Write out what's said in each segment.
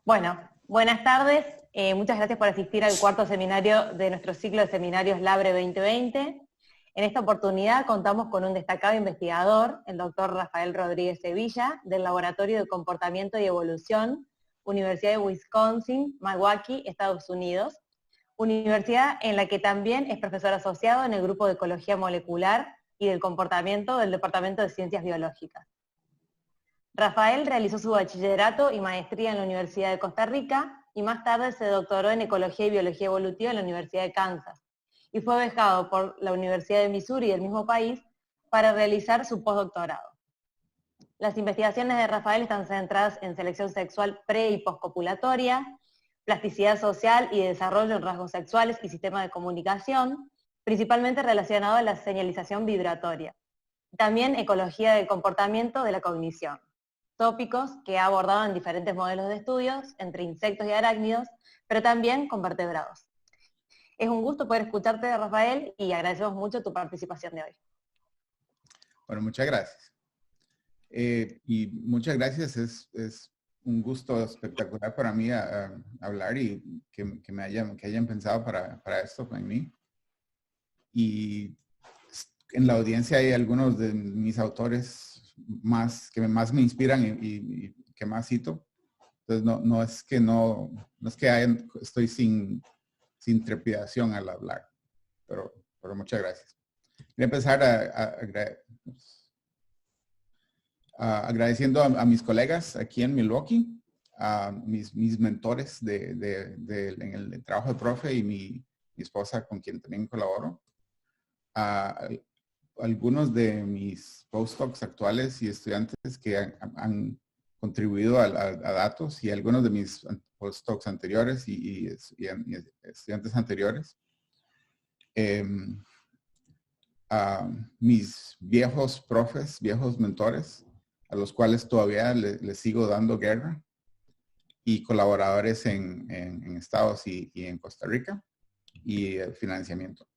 Bueno, buenas tardes. Muchas gracias por asistir al cuarto seminario de nuestro ciclo de seminarios LABRE 2020. En esta oportunidad contamos con un destacado investigador, el doctor Rafael Rodríguez Sevilla, del Laboratorio de Comportamiento y Evolución, Universidad de Wisconsin, Milwaukee, Estados Unidos, universidad en la que también es profesor asociado en el grupo de Ecología Molecular y del Comportamiento del Departamento de Ciencias Biológicas. Rafael realizó su bachillerato y maestría en la Universidad de Costa Rica y más tarde se doctoró en Ecología y Biología Evolutiva en la Universidad de Kansas y fue becado por la Universidad de Missouri del mismo país para realizar su postdoctorado. Las investigaciones de Rafael están centradas en selección sexual pre- y postcopulatoria, plasticidad social y desarrollo en rasgos sexuales y sistemas de comunicación, principalmente relacionado a la señalización vibratoria. También ecología del comportamiento de la cognición. Tópicos que ha abordado en diferentes modelos de estudios, entre insectos y arácnidos, pero también con vertebrados. Es un gusto poder escucharte, Rafael, y agradecemos mucho tu participación de hoy. Bueno, muchas gracias. Y muchas gracias, es un gusto espectacular para mí hablar y que hayan pensado para esto en mí. Y en la audiencia hay algunos de mis autores que más me inspiran y que más cito. Entonces no es que estoy sin trepidación al hablar, pero muchas gracias. Voy a empezar agradeciendo a mis colegas aquí en Milwaukee, a mis mentores en el trabajo de profe y mi esposa con quien también colaboro, a algunos de mis postdocs actuales y estudiantes que han contribuido a datos y algunos de mis postdocs anteriores y estudiantes anteriores. A mis viejos profes, viejos mentores, a los cuales todavía les sigo dando guerra, y colaboradores en Estados y en Costa Rica, y el financiamiento.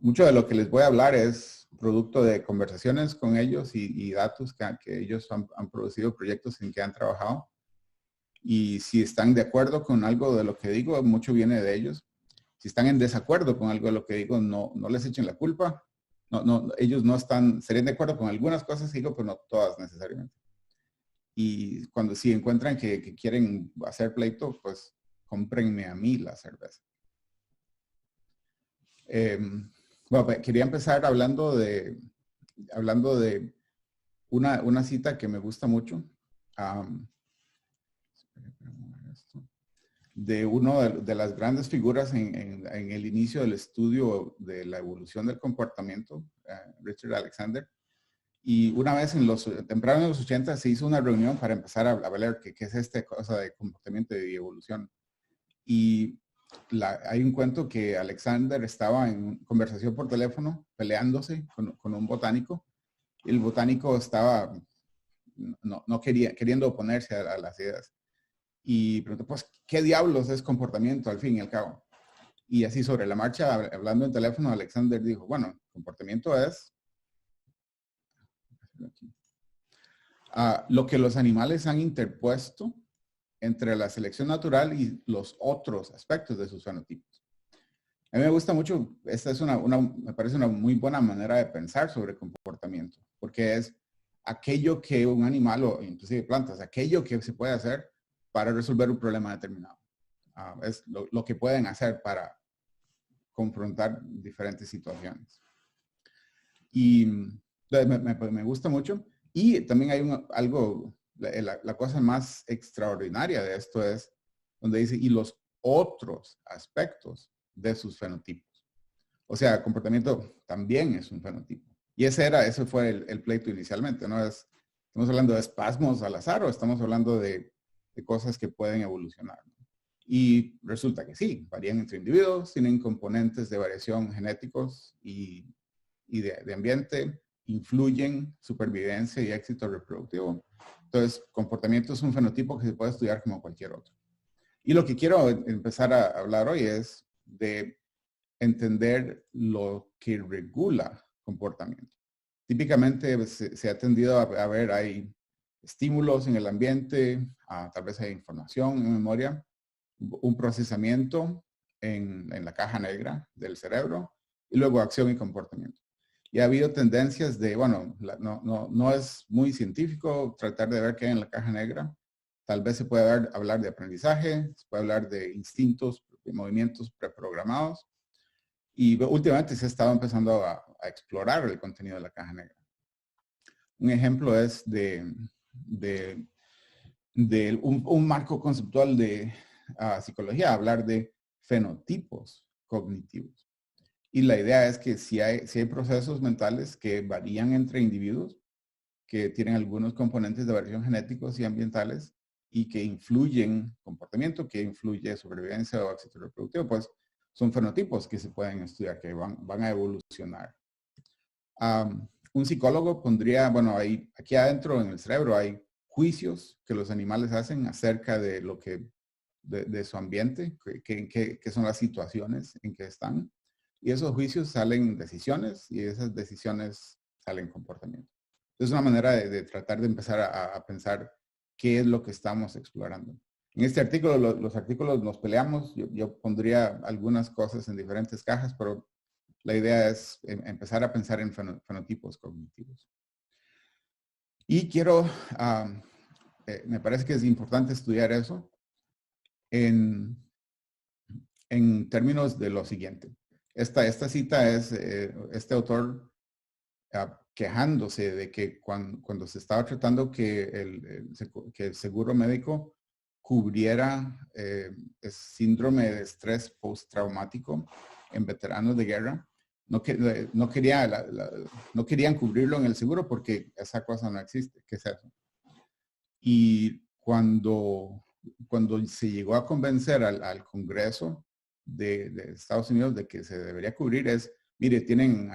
Mucho de lo que les voy a hablar es producto de conversaciones con ellos y datos que ellos han producido, proyectos en que han trabajado. Y si están de acuerdo con algo de lo que digo, mucho viene de ellos. Si están en desacuerdo con algo de lo que digo, no les echen la culpa. Ellos no serían de acuerdo con algunas cosas que digo, pero no todas necesariamente. Y cuando si encuentran que quieren hacer pleito, pues cómprenme a mí la cerveza. Bueno, quería empezar hablando de una cita que me gusta mucho. De una de las grandes figuras en el inicio del estudio de la evolución del comportamiento, Richard Alexander. Y una vez temprano en los 80 se hizo una reunión para empezar a hablar qué es esta cosa de comportamiento y evolución. Y hay un cuento que Alexander estaba en conversación por teléfono peleándose con un botánico. Y el botánico estaba queriendo oponerse a las ideas. Y preguntó, pues, ¿qué diablos es comportamiento al fin y al cabo? Y así sobre la marcha, hablando en teléfono, Alexander dijo, bueno, comportamiento es lo que los animales han interpuesto entre la selección natural y los otros aspectos de sus fenotipos. A mí me gusta mucho, esta es me parece una muy buena manera de pensar sobre comportamiento, porque es aquello que un animal o inclusive plantas, aquello que se puede hacer para resolver un problema determinado. Es lo que pueden hacer para confrontar diferentes situaciones. Y me gusta mucho. Y también hay la cosa más extraordinaria de esto es donde dice, y los otros aspectos de sus fenotipos. O sea, el comportamiento también es un fenotipo. Y ese fue el pleito inicialmente, ¿no? Estamos hablando de espasmos al azar o estamos hablando de cosas que pueden evolucionar, ¿no? Y resulta que sí, varían entre individuos, tienen componentes de variación genéticos y de ambiente, influyen supervivencia y éxito reproductivo. Entonces, comportamiento es un fenotipo que se puede estudiar como cualquier otro. Y lo que quiero empezar a hablar hoy es de entender lo que regula comportamiento. Típicamente se ha tendido a ver, hay estímulos en el ambiente, tal vez hay información en memoria, un procesamiento en la caja negra del cerebro y luego acción y comportamiento. Y ha habido tendencias de, bueno, no es muy científico tratar de ver qué hay en la caja negra. Tal vez se puede hablar de aprendizaje, se puede hablar de instintos, de movimientos preprogramados. Y últimamente se ha estado empezando a explorar el contenido de la caja negra. Un ejemplo es de un marco conceptual de psicología, hablar de fenotipos cognitivos. Y la idea es que si hay procesos mentales que varían entre individuos, que tienen algunos componentes de variación genéticos y ambientales y que influyen comportamiento, que influye sobrevivencia o éxito reproductivo, pues son fenotipos que se pueden estudiar, que van a evolucionar. Un psicólogo pondría, bueno, aquí adentro en el cerebro hay juicios que los animales hacen acerca de lo que, de su ambiente, que son las situaciones en que están. Y esos juicios salen decisiones y esas decisiones salen comportamiento. Es una manera de tratar de empezar a pensar qué es lo que estamos explorando. En este artículo, los artículos nos peleamos. Yo pondría algunas cosas en diferentes cajas, pero la idea es empezar a pensar en fenotipos cognitivos. Y quiero, me parece que es importante estudiar eso en términos de lo siguiente. Esta cita es este autor quejándose de que cuando se estaba tratando que el seguro médico cubriera el síndrome de estrés postraumático en veteranos de guerra, no querían cubrirlo en el seguro porque esa cosa no existe. ¿Qué es eso? Y cuando se llegó a convencer al Congreso de Estados Unidos de que se debería cubrir es, mire, tienen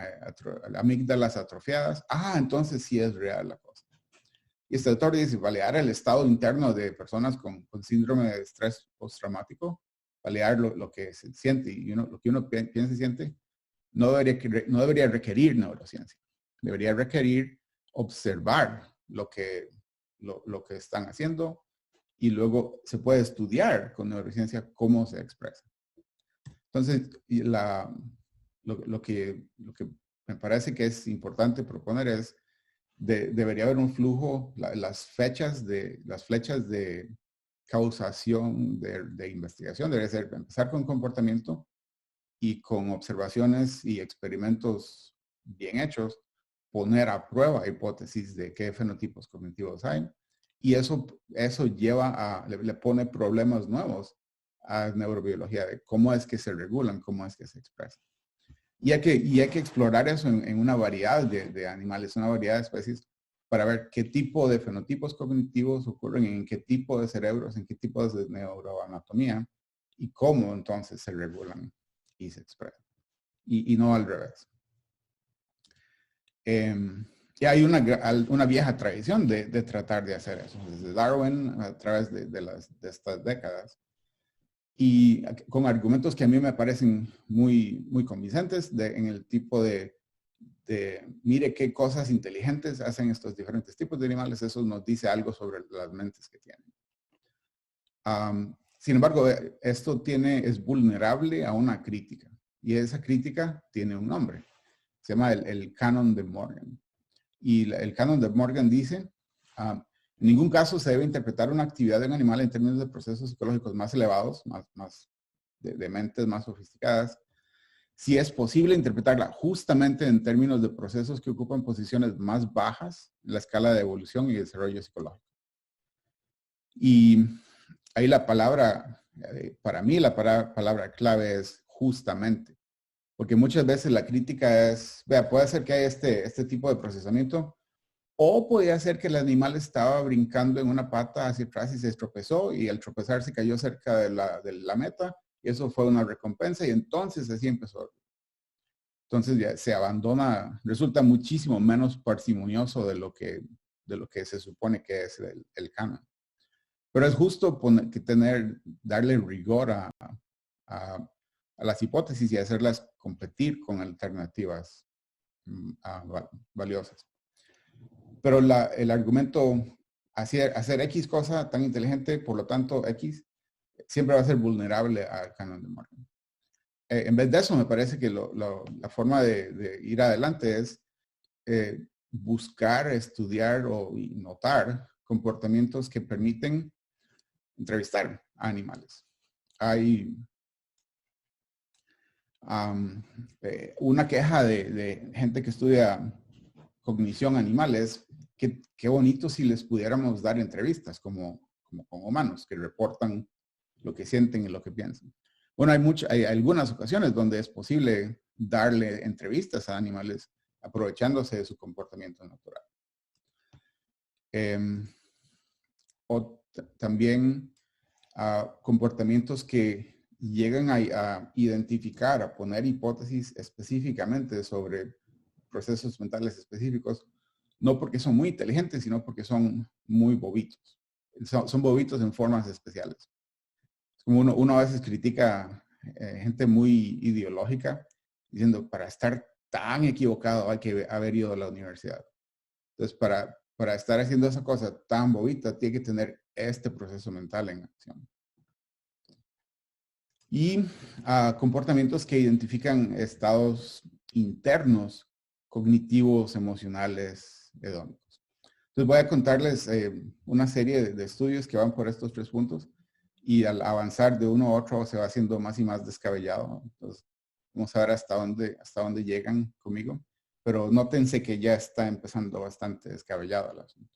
amígdalas atrofiadas. Entonces sí es real la cosa. Y este autor dice, validar el estado interno de personas con síndrome de estrés postraumático, validar lo que se siente y lo que uno piensa y siente, no debería requerir neurociencia. Debería requerir observar lo que están haciendo y luego se puede estudiar con neurociencia cómo se expresa. Entonces, lo que me parece que es importante proponer es debería haber un flujo, las flechas de causación de investigación debería ser empezar con comportamiento y con observaciones y experimentos bien hechos, poner a prueba hipótesis de qué fenotipos cognitivos hay. Y eso le pone problemas nuevos a neurobiología, de cómo es que se regulan, cómo es que se expresan. Y hay que explorar eso en una variedad de animales, una variedad de especies, para ver qué tipo de fenotipos cognitivos ocurren, en qué tipo de cerebros, en qué tipos de neuroanatomía, y cómo entonces se regulan y se expresan. Y no al revés. Y hay una vieja tradición de tratar de hacer eso, desde Darwin a través de estas décadas. Y con argumentos que a mí me parecen muy, muy convincentes en el tipo de mire qué cosas inteligentes hacen estos diferentes tipos de animales. Eso nos dice algo sobre las mentes que tienen. Sin embargo, esto es vulnerable a una crítica. Y esa crítica tiene un nombre. Se llama el canon de Morgan. Y el canon de Morgan dice, en ningún caso se debe interpretar una actividad de un animal en términos de procesos psicológicos más elevados, de mentes más sofisticadas, si es posible interpretarla justamente en términos de procesos que ocupan posiciones más bajas en la escala de evolución y desarrollo psicológico. Y ahí la palabra, para mí la palabra clave es justamente. Porque muchas veces la crítica es, vea, puede ser que haya este tipo de procesamiento, o podría ser que el animal estaba brincando en una pata hacia atrás y se tropezó, y al tropezar se cayó cerca de la meta, y eso fue una recompensa, y entonces así empezó. Entonces ya se abandona, resulta muchísimo menos parsimonioso de lo que se supone que es el canon. Pero es justo darle rigor a las hipótesis y hacerlas competir con alternativas valiosas. Pero el argumento hacer X cosa tan inteligente, por lo tanto X siempre va a ser vulnerable al canon de Morgan. En vez de eso, me parece que la forma de ir adelante es buscar, estudiar y notar comportamientos que permiten entrevistar a animales. Hay una queja de gente que estudia cognición animal es que qué bonito si les pudiéramos dar entrevistas como con humanos que reportan lo que sienten y lo que piensan. Bueno, hay algunas ocasiones donde es posible darle entrevistas a animales aprovechándose de su comportamiento natural. O también comportamientos que llegan a identificar, a poner hipótesis específicamente sobre procesos mentales específicos, no porque son muy inteligentes, sino porque son muy bobitos. Son bobitos en formas especiales. Como uno a veces critica gente muy ideológica, diciendo, para estar tan equivocado hay que haber ido a la universidad. Entonces, para estar haciendo esa cosa tan bobita, tiene que tener este proceso mental en acción. Y comportamientos que identifican estados internos, cognitivos, emocionales, hedónicos. Entonces voy a contarles una serie de estudios que van por estos 3 puntos y al avanzar de uno a otro se va haciendo más y más descabellado. Entonces vamos a ver hasta dónde llegan conmigo. Pero nótense que ya está empezando bastante descabellado el asunto.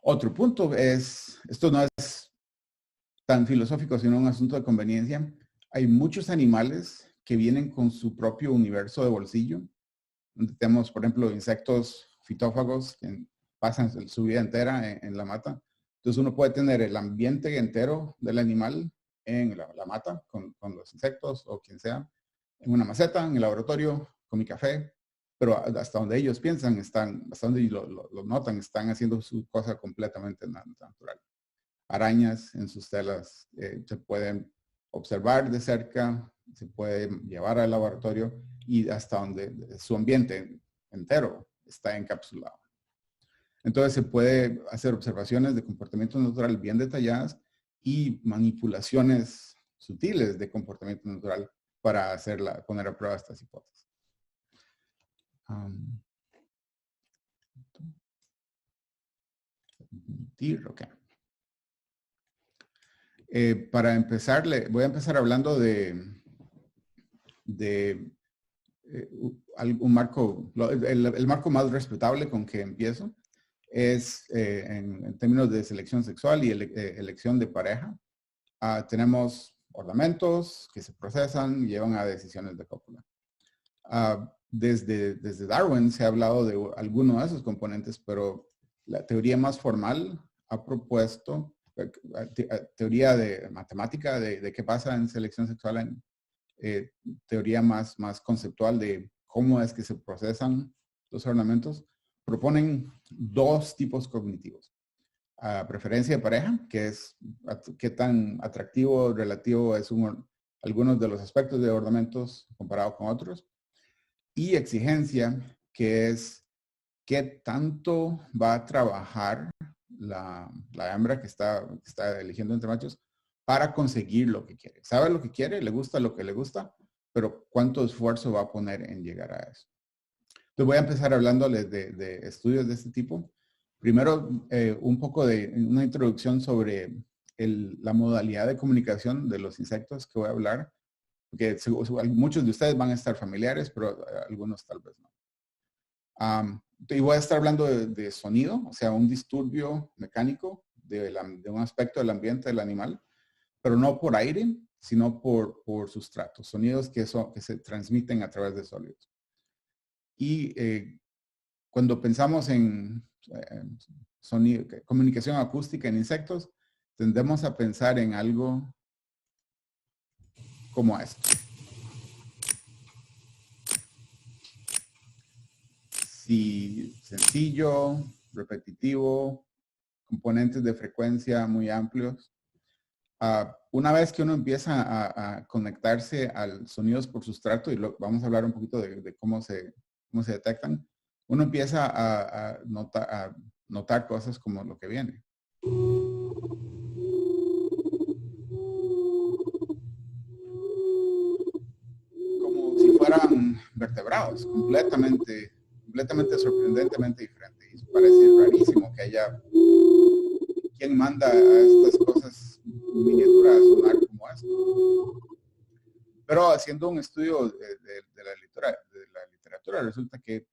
Otro punto es, esto no es tan filosófico, sino un asunto de conveniencia. Hay muchos animales que vienen con su propio universo de bolsillo. Donde tenemos, por ejemplo, insectos fitófagos que pasan su vida entera en la mata. Entonces uno puede tener el ambiente entero del animal en la mata con los insectos o quien sea, en una maceta, en el laboratorio, con mi café, pero hasta donde ellos piensan, hasta donde lo notan, están haciendo su cosa completamente natural. Arañas en sus telas se pueden observar de cerca, se puede llevar al laboratorio y hasta donde su ambiente entero está encapsulado. Entonces se puede hacer observaciones de comportamiento natural bien detalladas y manipulaciones sutiles de comportamiento natural para poner a prueba estas hipótesis. Okay. Para empezar, voy a empezar hablando de un marco, el marco más respetable con que empiezo es en términos de selección sexual y elección de pareja. Tenemos ornamentos que se procesan y llevan a decisiones de cópula. Desde Darwin se ha hablado de algunos de esos componentes, pero la teoría más formal ha propuesto teoría de matemática de qué pasa en selección sexual, teoría más conceptual de cómo es que se procesan los ornamentos, proponen 2 tipos cognitivos. Preferencia de pareja, que es qué tan atractivo o relativo es algunos de los aspectos de ornamentos comparado con otros. Y exigencia, que es qué tanto va a trabajar la hembra que está eligiendo entre machos para conseguir lo que quiere. Sabe lo que quiere, le gusta lo que le gusta, pero cuánto esfuerzo va a poner en llegar a eso. Entonces voy a empezar hablándoles de estudios de este tipo. Primero, un poco de una introducción sobre la modalidad de comunicación de los insectos que voy a hablar, porque muchos de ustedes van a estar familiares, pero algunos tal vez no. Y voy a estar hablando de sonido, o sea, un disturbio mecánico de un aspecto del ambiente del animal, pero no por aire, sino por sustratos, sonidos que se transmiten a través de sólidos. Y cuando pensamos en sonido, comunicación acústica en insectos, tendemos a pensar en algo como esto. Sí, sencillo, repetitivo, componentes de frecuencia muy amplios. Una vez que uno empieza a conectarse a sonidos por sustrato, y vamos a hablar un poquito de cómo se detectan, uno empieza a notar cosas como lo que viene. Como si fueran vertebrados, completamente sorprendentemente diferente. Y parece rarísimo que haya quien manda a estas cosas miniaturas a sonar como esto. Pero haciendo un estudio de la literatura, resulta que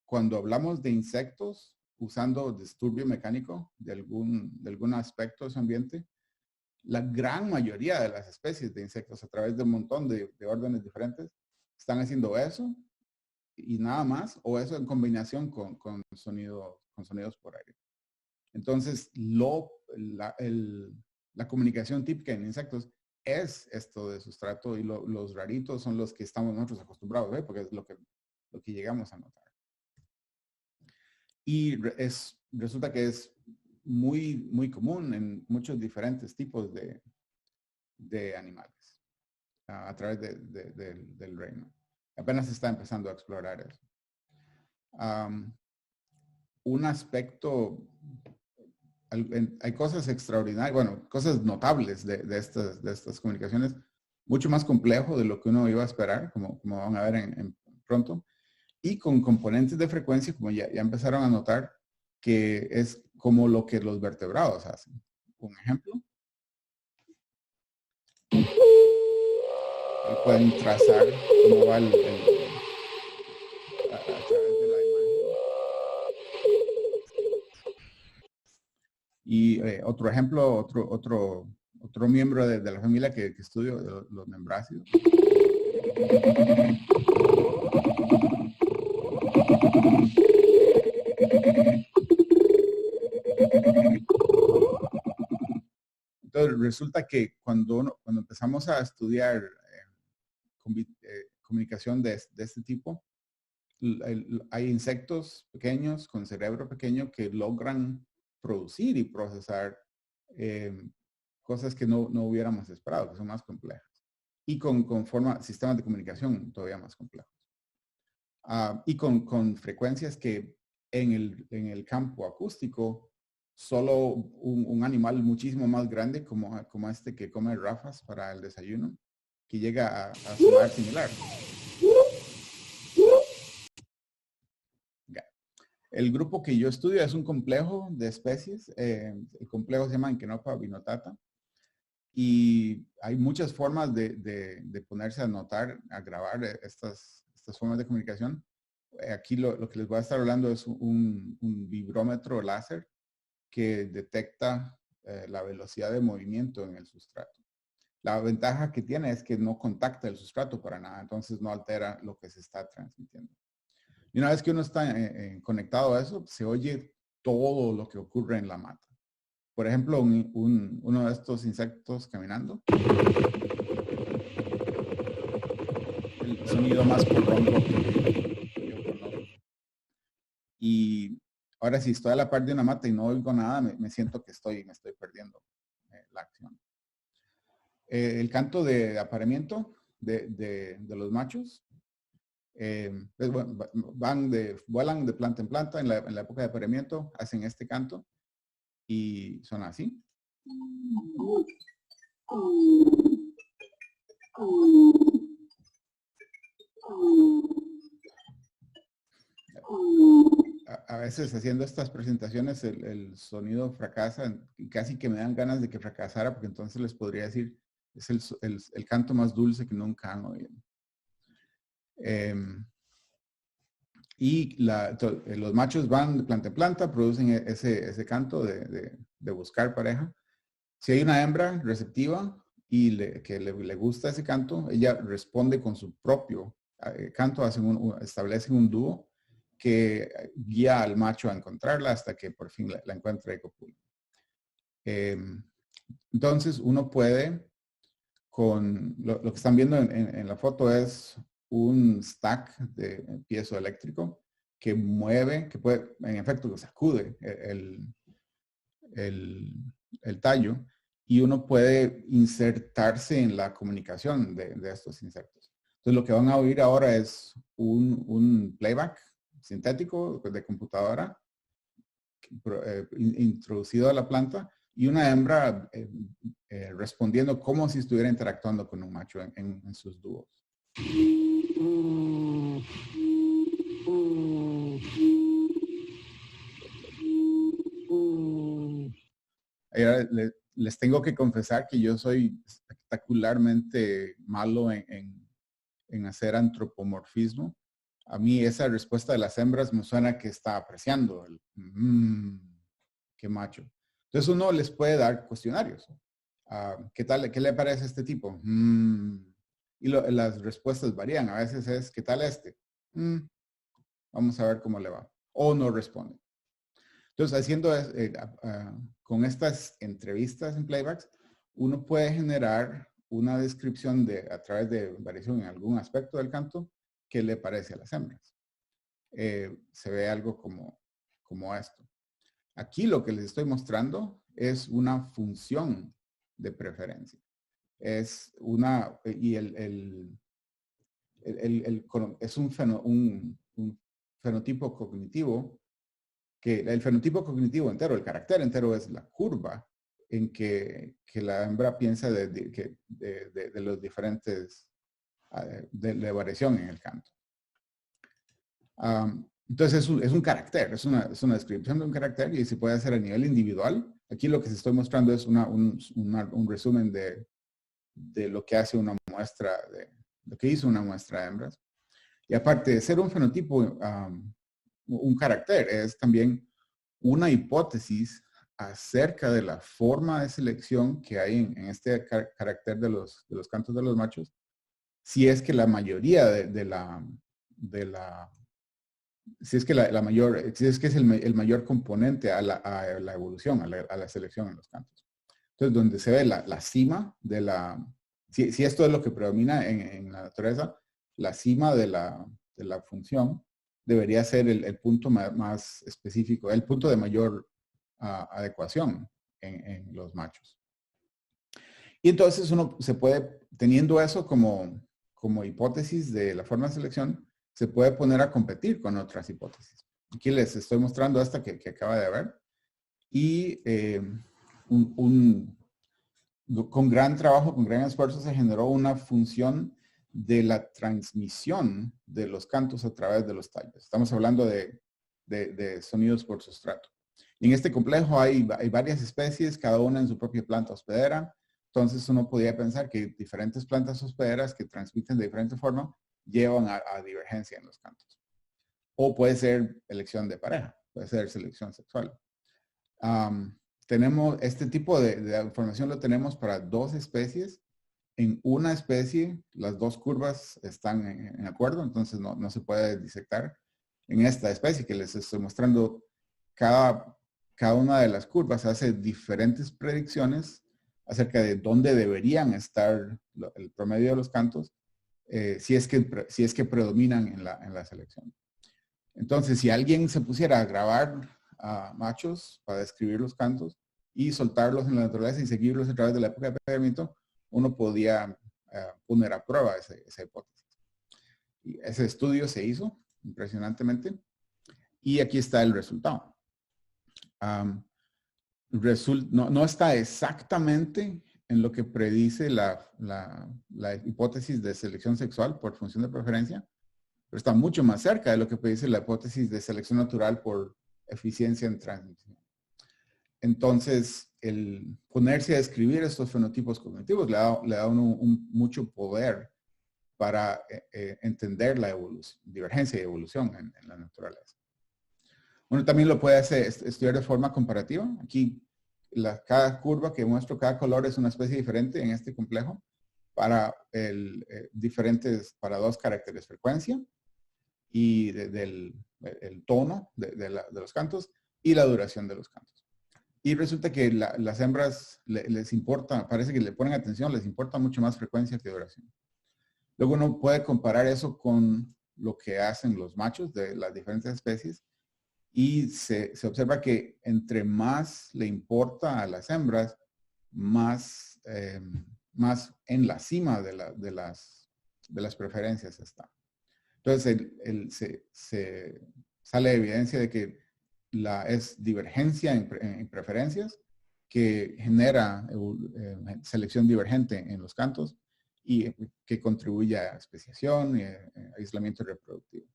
cuando hablamos de insectos, usando disturbio mecánico de algún aspecto de su ambiente, la gran mayoría de las especies de insectos a través de un montón de órdenes diferentes están haciendo eso y nada más, o eso en combinación con sonidos por aire. Entonces, la comunicación típica en insectos es esto de sustrato y los raritos son los que estamos nosotros acostumbrados, ¿eh? Porque es lo que llegamos a notar. Y resulta que es muy común en muchos diferentes tipos de animales a través del reino. Apenas se está empezando a explorar eso. Un aspecto, hay cosas extraordinarias, bueno, cosas notables de estas comunicaciones, mucho más complejo de lo que uno iba a esperar, como van a ver pronto, y con componentes de frecuencia, como ya empezaron a notar, que es como lo que los vertebrados hacen. Un ejemplo. Ahí pueden trazar cómo va a través de la imagen. Y otro ejemplo, otro miembro de la familia que estudio, los membráceos. Entonces resulta que cuando empezamos a estudiar comunicación de este tipo, hay insectos pequeños con cerebro pequeño que logran producir y procesar cosas que no hubiéramos esperado, que son más complejas. Y con sistemas de comunicación todavía más complejos. Y con frecuencias que en el campo acústico, solo un animal muchísimo más grande como este que come rafas para el desayuno, que llega a sonar similar. El grupo que yo estudio es un complejo de especies. El complejo se llama Enkenopa vinotata. Y hay muchas formas de ponerse a notar, a grabar estas formas de comunicación. Aquí lo que les voy a estar hablando es un vibrómetro láser que detecta la velocidad de movimiento en el sustrato. La ventaja que tiene es que no contacta el sustrato para nada, entonces no altera lo que se está transmitiendo. Y una vez que uno está conectado a eso, se oye todo lo que ocurre en la mata. Por ejemplo, uno de estos insectos caminando. El sonido más prolongado que yo conozco. Y ahora si estoy a la par de una mata y no oigo nada, me siento que me estoy perdiendo la acción. El canto de apareamiento de los machos. Vuelan de planta en planta en la época de apareamiento, hacen este canto y son así. A veces haciendo estas presentaciones el sonido fracasa y casi que me dan ganas de que fracasara porque entonces les podría decir es el canto más dulce que nunca han oído. Y los machos van de planta en planta, producen ese canto de buscar pareja. Si hay una hembra receptiva y que le gusta ese canto, ella responde con su propio canto, establecen un dúo que guía al macho a encontrarla hasta que por fin la encuentra y copula. Entonces uno puede, con lo que están viendo en la foto es un stack de piezoeléctrico que mueve, que puede, en efecto, sacude el tallo y uno puede insertarse en la comunicación de estos insectos. Entonces lo que van a oír ahora es un playback sintético de computadora introducido a la planta y una hembra respondiendo como si estuviera interactuando con un macho en sus dúos. Ahora, les tengo que confesar que yo soy espectacularmente malo en hacer antropomorfismo. A mí esa respuesta de las hembras me suena que está apreciando el qué macho. Entonces uno les puede dar cuestionarios. ¿Qué tal? ¿Qué le parece a este tipo? Y las respuestas varían. A veces es, ¿qué tal este? Vamos a ver cómo le va. O no responde. Entonces, haciendo con estas entrevistas en playbacks, uno puede generar una descripción a través de variación en algún aspecto del canto que le parece a las hembras. Se ve algo como esto. Aquí lo que les estoy mostrando es una función de preferencia. Es una, y es un fenotipo cognitivo, que el fenotipo cognitivo entero, el carácter entero es la curva en que la hembra piensa de los diferentes, de variación en el canto. Entonces es un carácter, es una descripción de un carácter y se puede hacer a nivel individual. Aquí lo que se estoy mostrando es un resumen de lo que hace una muestra, de lo que hizo una muestra de hembras. Y aparte de ser un fenotipo, un carácter es también una hipótesis acerca de la forma de selección que hay en este carácter de los cantos de los machos, si es que la mayoría si es que si es que es el mayor componente a la evolución, a la selección en los cantos. Entonces, donde se ve la cima de si esto es lo que predomina en la naturaleza, la cima de la función debería ser el punto más específico, el punto de mayor adecuación en los machos. Y entonces uno se puede, teniendo eso como hipótesis de la forma de selección, se puede poner a competir con otras hipótesis. Aquí les estoy mostrando esta que acaba de ver. Y con gran trabajo, con gran esfuerzo, se generó una función de la transmisión de los cantos a través de los tallos. Estamos hablando de sonidos por sustrato. Y en este complejo hay varias especies, cada una en su propia planta hospedera. Entonces uno podría pensar que diferentes plantas hospederas que transmiten de diferente forma llevan a divergencia en los cantos. O puede ser elección de pareja, puede ser selección sexual. Tenemos este tipo de información lo tenemos para 2 especies. En una especie, las 2 curvas están en acuerdo, entonces no se puede disectar. En esta especie que les estoy mostrando, cada una de las curvas hace diferentes predicciones acerca de dónde deberían estar el promedio de los cantos, si es que predominan en la selección. Entonces, si alguien se pusiera a grabar a machos para describir los cantos y soltarlos en la naturaleza y seguirlos a través de la época de apareamiento, uno podía poner a prueba esa hipótesis. Y ese estudio se hizo impresionantemente y aquí está el resultado. No está exactamente en lo que predice la hipótesis de selección sexual por función de preferencia, pero está mucho más cerca de lo que predice la hipótesis de selección natural por eficiencia en transmisión. Entonces, el ponerse a describir estos fenotipos cognitivos le da mucho poder para entender la divergencia y evolución en la naturaleza. Uno también lo puede estudiar de forma comparativa. Aquí, cada curva que muestro, cada color es una especie diferente en este complejo para para 2 caracteres, frecuencia y el tono de los cantos y la duración de los cantos. Y resulta que las hembras les importa, parece que le ponen atención, les importa mucho más frecuencia que duración. Luego uno puede comparar eso con lo que hacen los machos de las diferentes especies y se observa que entre más le importa a las hembras, más en la cima de las preferencias está. Entonces, se sale evidencia de que es divergencia en preferencias que genera selección divergente en los cantos y que contribuye a especiación y aislamiento reproductivo.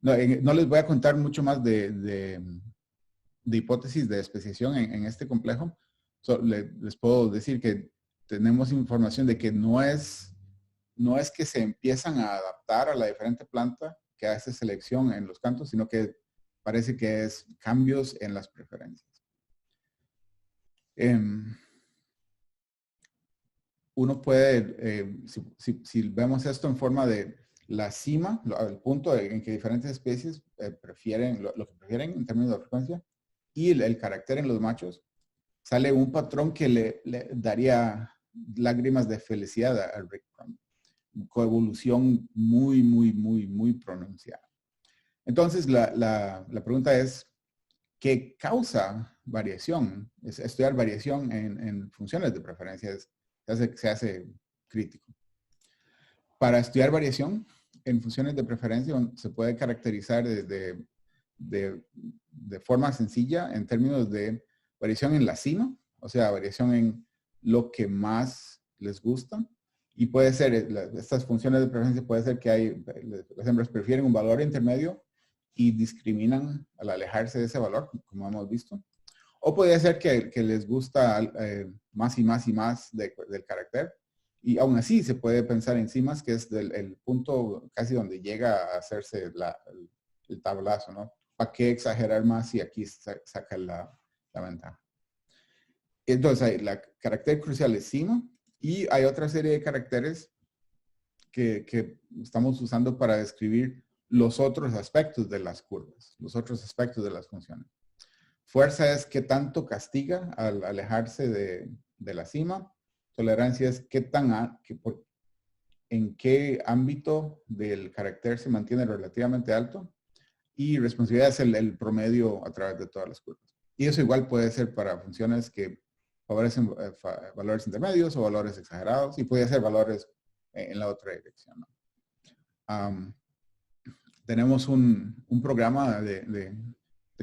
No les voy a contar mucho más de hipótesis de especiación en este complejo. Les puedo decir que tenemos información de que no es que se empiezan a adaptar a la diferente planta que hace selección en los cantos, sino que parece que es cambios en las preferencias. Uno puede, si vemos esto en forma de la cima, el punto en que diferentes especies prefieren lo que prefieren en términos de frecuencia, y el carácter en los machos, sale un patrón que le daría lágrimas de felicidad a Rick Crum. Coevolución muy pronunciada. Entonces, la pregunta es, ¿qué causa variación? Estudiar variación en funciones de preferencia se hace crítico. Para estudiar variación en funciones de preferencia se puede caracterizar de forma sencilla en términos de variación en la cima, o sea, variación en lo que más les gusta. Y puede ser, estas funciones de preferencia puede ser que las hembras prefieren un valor intermedio y discriminan al alejarse de ese valor, como hemos visto. O puede ser que les gusta más y más del carácter. Y aún así se puede pensar en cimas, que es el punto casi donde llega a hacerse el tablazo, ¿no? ¿Para qué exagerar más si aquí saca la ventaja? Entonces, el carácter crucial es cima. Y hay otra serie de caracteres que estamos usando para describir los otros aspectos de las curvas, los otros aspectos de las funciones. Fuerza es qué tanto castiga al alejarse de la cima. Tolerancia es en qué ámbito del carácter se mantiene relativamente alto. Y responsividad es el promedio a través de todas las curvas. Y eso igual puede ser para funciones que favorecen valores intermedios o valores exagerados, y puede ser valores en la otra dirección, ¿no? Tenemos un programa de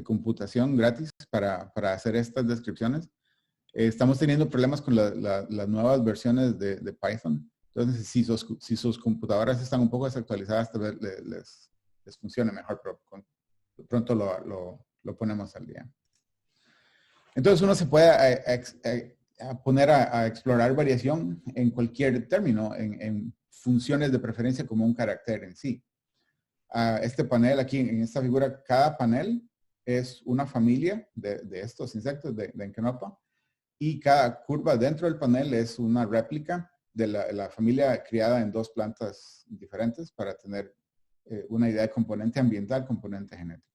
computación gratis para hacer estas descripciones. Estamos teniendo problemas con las nuevas versiones de Python. Entonces, si sus computadoras están un poco desactualizadas, tal vez les funcione mejor, pero pronto lo ponemos al día. Entonces uno se puede poner a explorar variación en cualquier término, en funciones de preferencia como un carácter en sí. Este panel aquí, en esta figura, cada panel es una familia de estos insectos de Enchenopa, y cada curva dentro del panel es una réplica de la familia criada en dos plantas diferentes para tener una idea de componente ambiental, componente genético.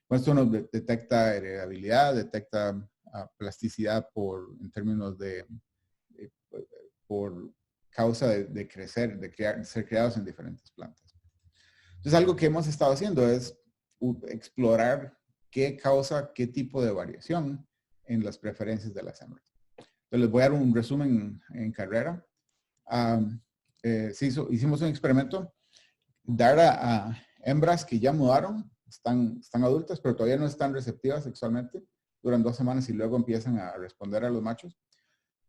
Con esto uno detecta heredabilidad, detecta plasticidad en términos por causa de crecer, de ser criados en diferentes plantas. Entonces, algo que hemos estado haciendo es explorar qué causa qué tipo de variación en las preferencias de las hembras. Entonces, les voy a dar un resumen en carrera. Hicimos un experimento, dar a hembras que ya mudaron, están adultas, pero todavía no están receptivas sexualmente, duran 2 semanas y luego empiezan a responder a los machos.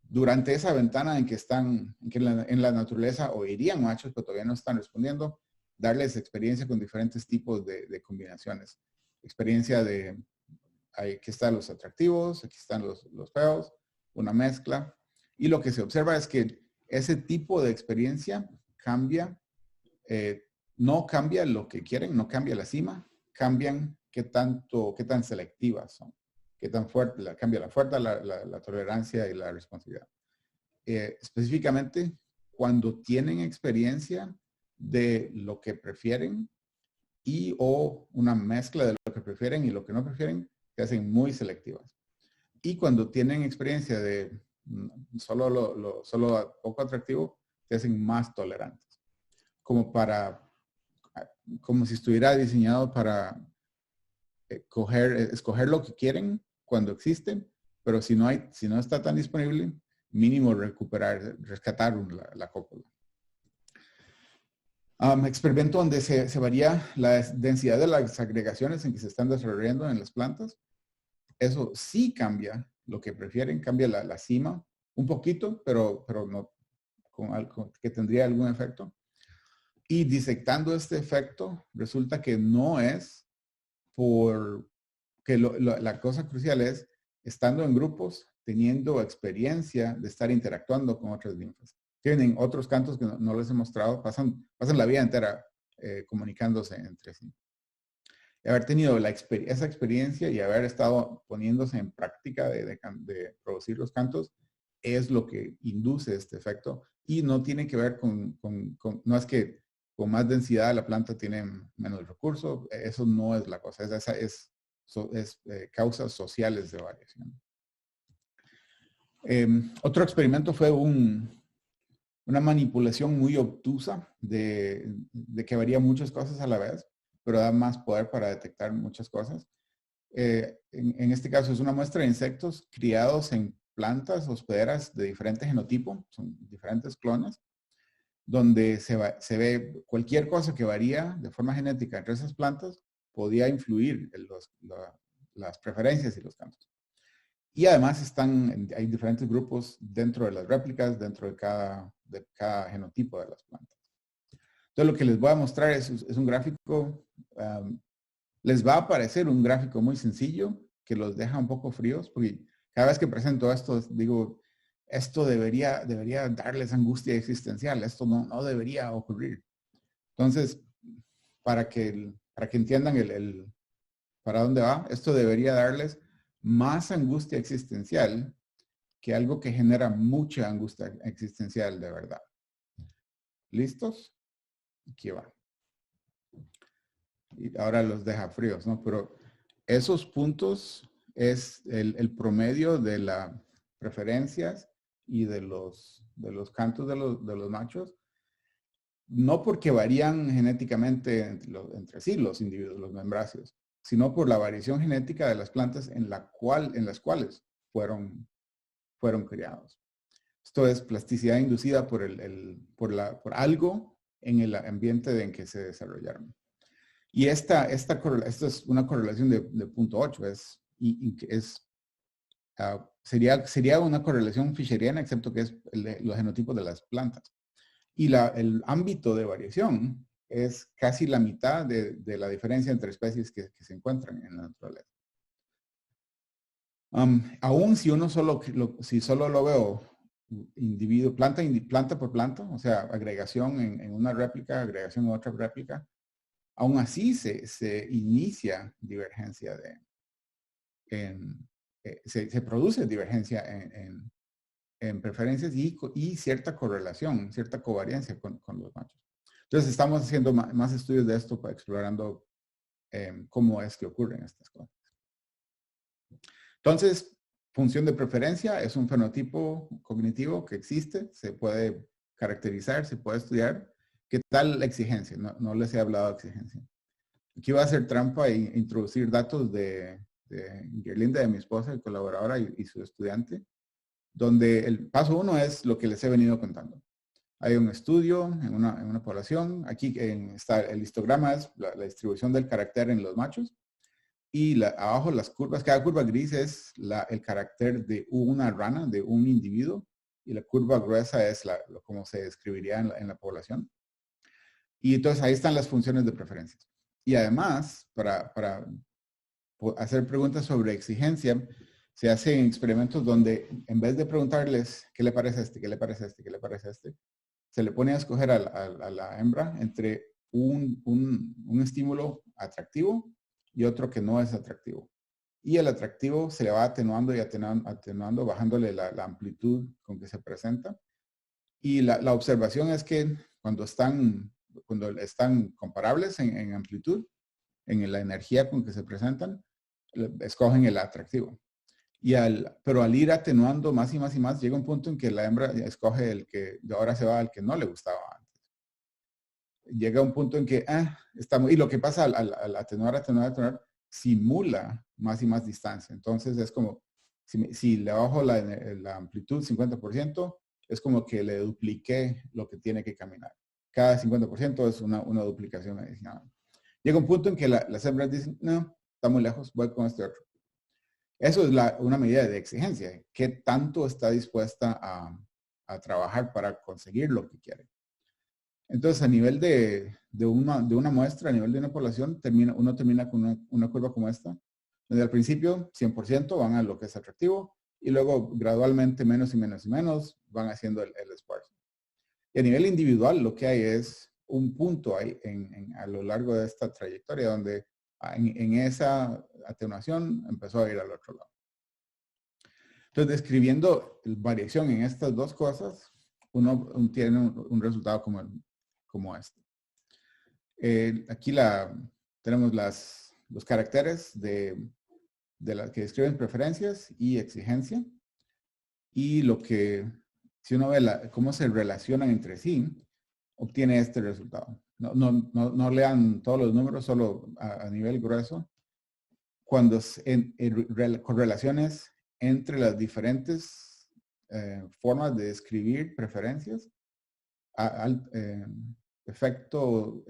Durante esa ventana en que en la naturaleza oirían machos, pero todavía no están respondiendo, darles experiencia con diferentes tipos de combinaciones. Experiencia aquí están los atractivos, aquí están los feos, una mezcla. Y lo que se observa es que ese tipo de experiencia cambia, no cambia lo que quieren, no cambia la cima, cambian qué tan selectivas son, qué tan fuerte, cambia la fuerza, la tolerancia y la responsividad. Específicamente, cuando tienen experiencia de lo que prefieren o una mezcla de lo que prefieren y lo que no prefieren, se hacen muy selectivas. Y cuando tienen experiencia de solo poco atractivo, se hacen más tolerantes. Como si estuviera diseñado para escoger lo que quieren cuando existen, pero si no está tan disponible, mínimo rescatar la cópula. Experimento donde se varía la densidad de las agregaciones en que se están desarrollando en las plantas. Eso sí cambia lo que prefieren, cambia la cima un poquito, pero no con algo que tendría algún efecto. Y disectando este efecto, resulta que no es por que la cosa crucial es estando en grupos, teniendo experiencia de estar interactuando con otras linfas. Tienen otros cantos que no les he mostrado, pasan la vida entera comunicándose entre sí. Y haber tenido esa experiencia y haber estado poniéndose en práctica de producir los cantos es lo que induce este efecto y no tiene que ver no es que con más densidad la planta tiene menos recursos, eso no es la cosa, es causas sociales de variación. Otro experimento fue una manipulación muy obtusa de que varía muchas cosas a la vez, pero da más poder para detectar muchas cosas. En este caso es una muestra de insectos criados en plantas hospederas de diferente genotipo, son diferentes clones, donde se ve cualquier cosa que varía de forma genética entre esas plantas podía influir en las preferencias y los cantos. Y además hay diferentes grupos dentro de las réplicas, dentro de cada genotipo de las plantas. Entonces lo que les voy a mostrar es un gráfico, les va a aparecer un gráfico muy sencillo que los deja un poco fríos, porque cada vez que presento esto, digo, esto debería darles angustia existencial, esto no debería ocurrir. Entonces, para que entiendan para dónde va, esto debería darles más angustia existencial que algo que genera mucha angustia existencial de verdad. ¿Listos? Aquí va. Y ahora los deja fríos, ¿no? Pero esos puntos es el promedio de las preferencias y de los cantos de los machos. No porque varían genéticamente entre sí los individuos, los membráceos, sino por la variación genética de las plantas en las cuales fueron criados. Esto es plasticidad inducida por algo en el ambiente en que se desarrollaron. Y esta es una correlación de 0.8, sería una correlación fischeriana, excepto que es los genotipos de las plantas. Y el ámbito de variación es casi la mitad de la diferencia entre especies que se encuentran en la naturaleza. Aún si uno si solo lo veo individuo, planta por planta, o sea, agregación en una réplica, agregación en otra réplica, aún así se inicia divergencia se produce divergencia en preferencias y cierta correlación, cierta covariancia con los machos. Entonces estamos haciendo más estudios de esto para explorando cómo es que ocurren estas cosas. Entonces, función de preferencia es un fenotipo cognitivo que existe, se puede caracterizar, se puede estudiar. ¿Qué tal la exigencia? No les he hablado de exigencia. Aquí voy a hacer trampa e introducir datos de Gerlinda, de mi esposa, y colaboradora y su estudiante, donde el paso 1 es lo que les he venido contando. Hay un estudio en una población, aquí está el histograma, es la distribución del carácter en los machos, y abajo las curvas, cada curva gris es el carácter de una rana, de un individuo, y la curva gruesa es como se describiría en la población. Y entonces ahí están las funciones de preferencias. Y además, para hacer preguntas sobre exigencia, se hacen experimentos donde en vez de preguntarles qué le parece a este, qué le parece a este, qué le parece a este, se le pone a escoger a la hembra entre un estímulo atractivo y otro que no es atractivo. Y el atractivo se le va atenuando y atenuando, bajándole la amplitud con que se presenta. Y la observación es que cuando están comparables en amplitud, en la energía con que se presentan, escogen el atractivo. Pero al ir atenuando más y más y más, llega un punto en que la hembra escoge el que ahora se va al que no le gustaba antes. Llega un punto en que, y lo que pasa al atenuar, simula más y más distancia. Entonces es como, si le bajo la amplitud 50%, es como que le dupliqué lo que tiene que caminar. cada 50% es una duplicación adicional. Llega un punto en que las hembras dicen, no, está muy lejos, voy con este otro. Eso es una medida de exigencia. ¿Qué tanto está dispuesta a trabajar para conseguir lo que quiere? Entonces, a nivel de una muestra, a nivel de una población, uno termina con una curva como esta, donde al principio 100% van a lo que es atractivo y luego gradualmente menos y menos y menos van haciendo el esfuerzo. Y a nivel individual, lo que hay es un punto ahí a lo largo de esta trayectoria donde en esa atenuación empezó a ir al otro lado. Entonces, describiendo variación en estas dos cosas, uno tiene un resultado como este. Aquí tenemos los caracteres de las que describen preferencias y exigencia. Y si uno ve cómo se relacionan entre sí, obtiene este resultado. No lean todos los números, solo a nivel grueso. Cuando correlaciones entre las diferentes formas de describir preferencias, efecto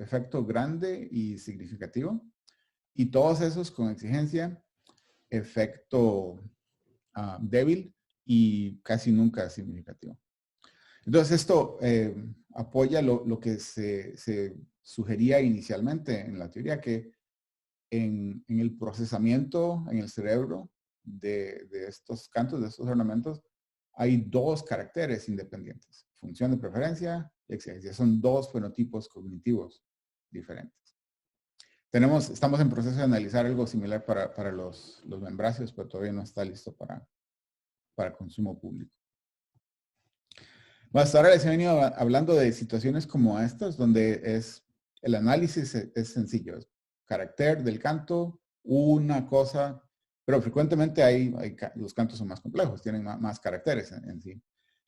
grande y significativo, y todos esos con exigencia, efecto débil y casi nunca significativo. Entonces esto apoya lo que se sugería inicialmente en la teoría, que en el procesamiento en el cerebro de estos cantos, de estos ornamentos, hay dos caracteres independientes: función de preferencia y exigencia. Son dos fenotipos cognitivos diferentes. Estamos en proceso de analizar algo similar para los membráceos, pero todavía no está listo para consumo público. Hasta ahora les he venido hablando de situaciones como estas, donde el análisis es sencillo. Es carácter del canto, una cosa, pero frecuentemente los cantos son más complejos, tienen más caracteres en sí.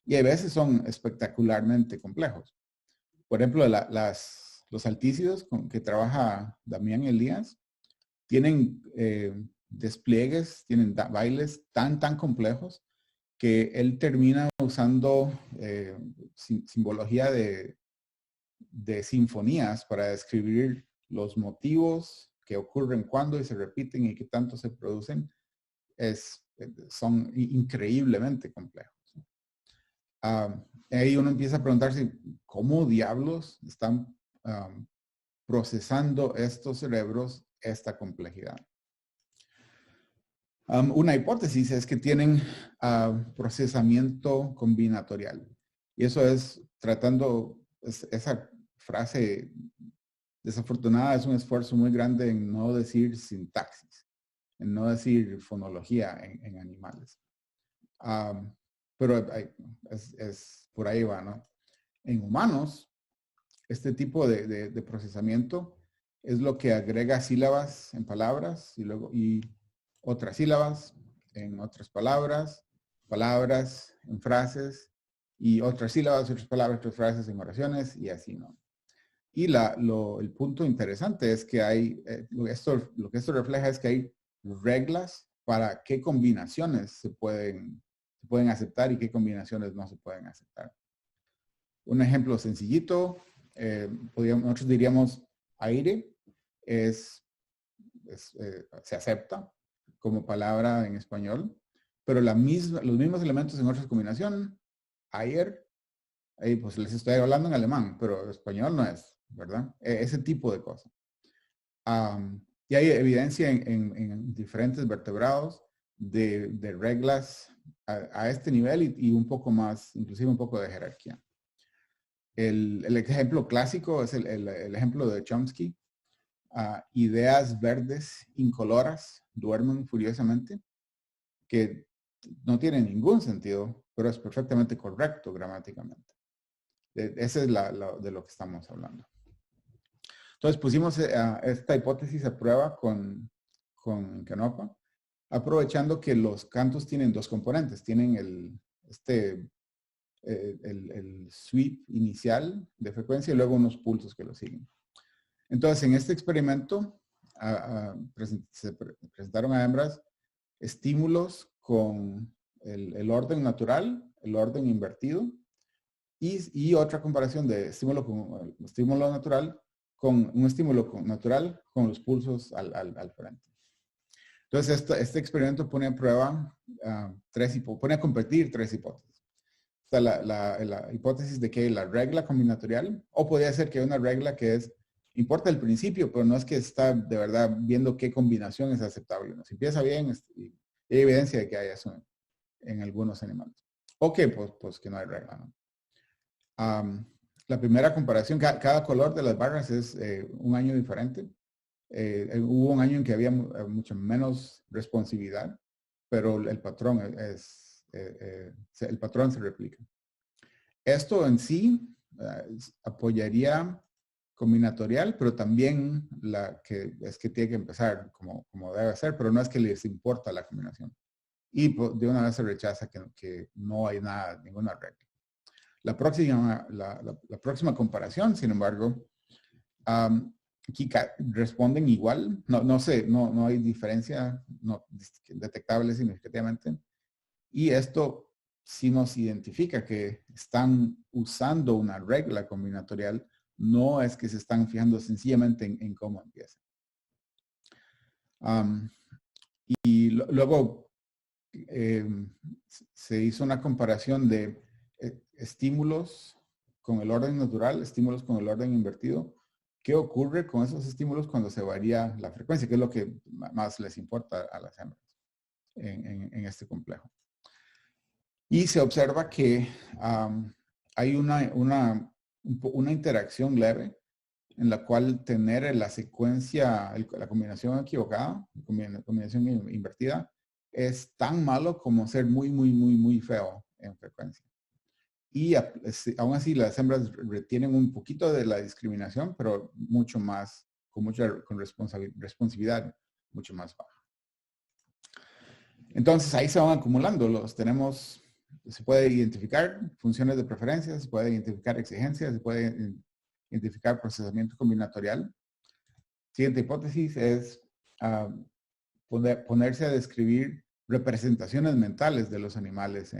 Y a veces son espectacularmente complejos. Por ejemplo, los altícidos con que trabaja Damián Elías tienen despliegues, tienen bailes tan complejos que él termina usando simbología de sinfonías para describir los motivos que ocurren cuando y se repiten y que tanto se producen. Son increíblemente complejos. Ahí uno empieza a preguntarse cómo diablos están procesando estos cerebros esta complejidad. Una hipótesis es que tienen procesamiento combinatorial. Y eso es esa frase desafortunada es un esfuerzo muy grande en no decir sintaxis, en no decir fonología en animales. Pero por ahí va, ¿no? En humanos, este tipo de procesamiento es lo que agrega sílabas en palabras y otras sílabas en otras palabras en frases, y otras sílabas, otras palabras, otras frases en oraciones, y así, ¿no? Y el punto interesante es que lo que esto refleja es que hay reglas para qué combinaciones se pueden aceptar y qué combinaciones no se pueden aceptar. Un ejemplo sencillito, nosotros diríamos aire se acepta como palabra en español, pero los mismos elementos en otras combinaciones, ayer, ahí pues les estoy hablando en alemán, pero español no es, ¿verdad? Ese tipo de cosas. Y hay evidencia en diferentes vertebrados de reglas a este nivel y un poco más, inclusive un poco de jerarquía. El ejemplo clásico es el ejemplo de Chomsky. Ideas verdes incoloras duermen furiosamente, que no tiene ningún sentido, pero es perfectamente correcto gramáticamente. Ese es de lo que estamos hablando. Entonces pusimos esta hipótesis a prueba con Canoppa, aprovechando que los cantos tienen dos componentes. Tienen el sweep inicial de frecuencia y luego unos pulsos que lo siguen. Entonces, en este experimento se presentaron a hembras estímulos con el orden natural, el orden invertido, Y otra comparación de estímulo natural con un estímulo natural con los pulsos al frente. Entonces, este experimento pone a prueba, pone a competir tres hipótesis. Está la hipótesis de que la regla combinatorial, o podría ser que hay una regla que importa el principio, pero no es que está de verdad viendo qué combinación es aceptable, ¿no? Si empieza bien, y hay evidencia de que hay eso en algunos animales. Ok, pues que no hay regla, ¿no? La primera comparación, cada color de las barras es un año diferente. Hubo un año en que había mucho menos responsividad, pero el patrón el patrón se replica. Esto en sí apoyaría combinatorial, pero también que tiene que empezar como debe ser, pero no es que les importa la combinación. Y de una vez se rechaza que no hay ninguna regla. La próxima comparación, sin embargo, aquí responden igual, no hay diferencia detectable significativamente. Y esto sí nos identifica que están usando una regla combinatorial, no es que se están fijando sencillamente en cómo empieza. Y luego se hizo una comparación de estímulos con el orden natural, estímulos con el orden invertido. ¿Qué ocurre con esos estímulos cuando se varía la frecuencia? ¿Qué es lo que más les importa a las hembras en este complejo? Y se observa que hay una interacción leve en la cual tener la secuencia, la combinación equivocada, la combinación invertida, es tan malo como ser muy feo en frecuencia. Y aún así las hembras retienen un poquito de la discriminación, pero mucho más, con responsividad mucho más baja. Entonces ahí se van acumulando, se puede identificar funciones de preferencia, se puede identificar exigencias, se puede identificar procesamiento combinatorial. Siguiente hipótesis es ponerse a describir representaciones mentales de los animales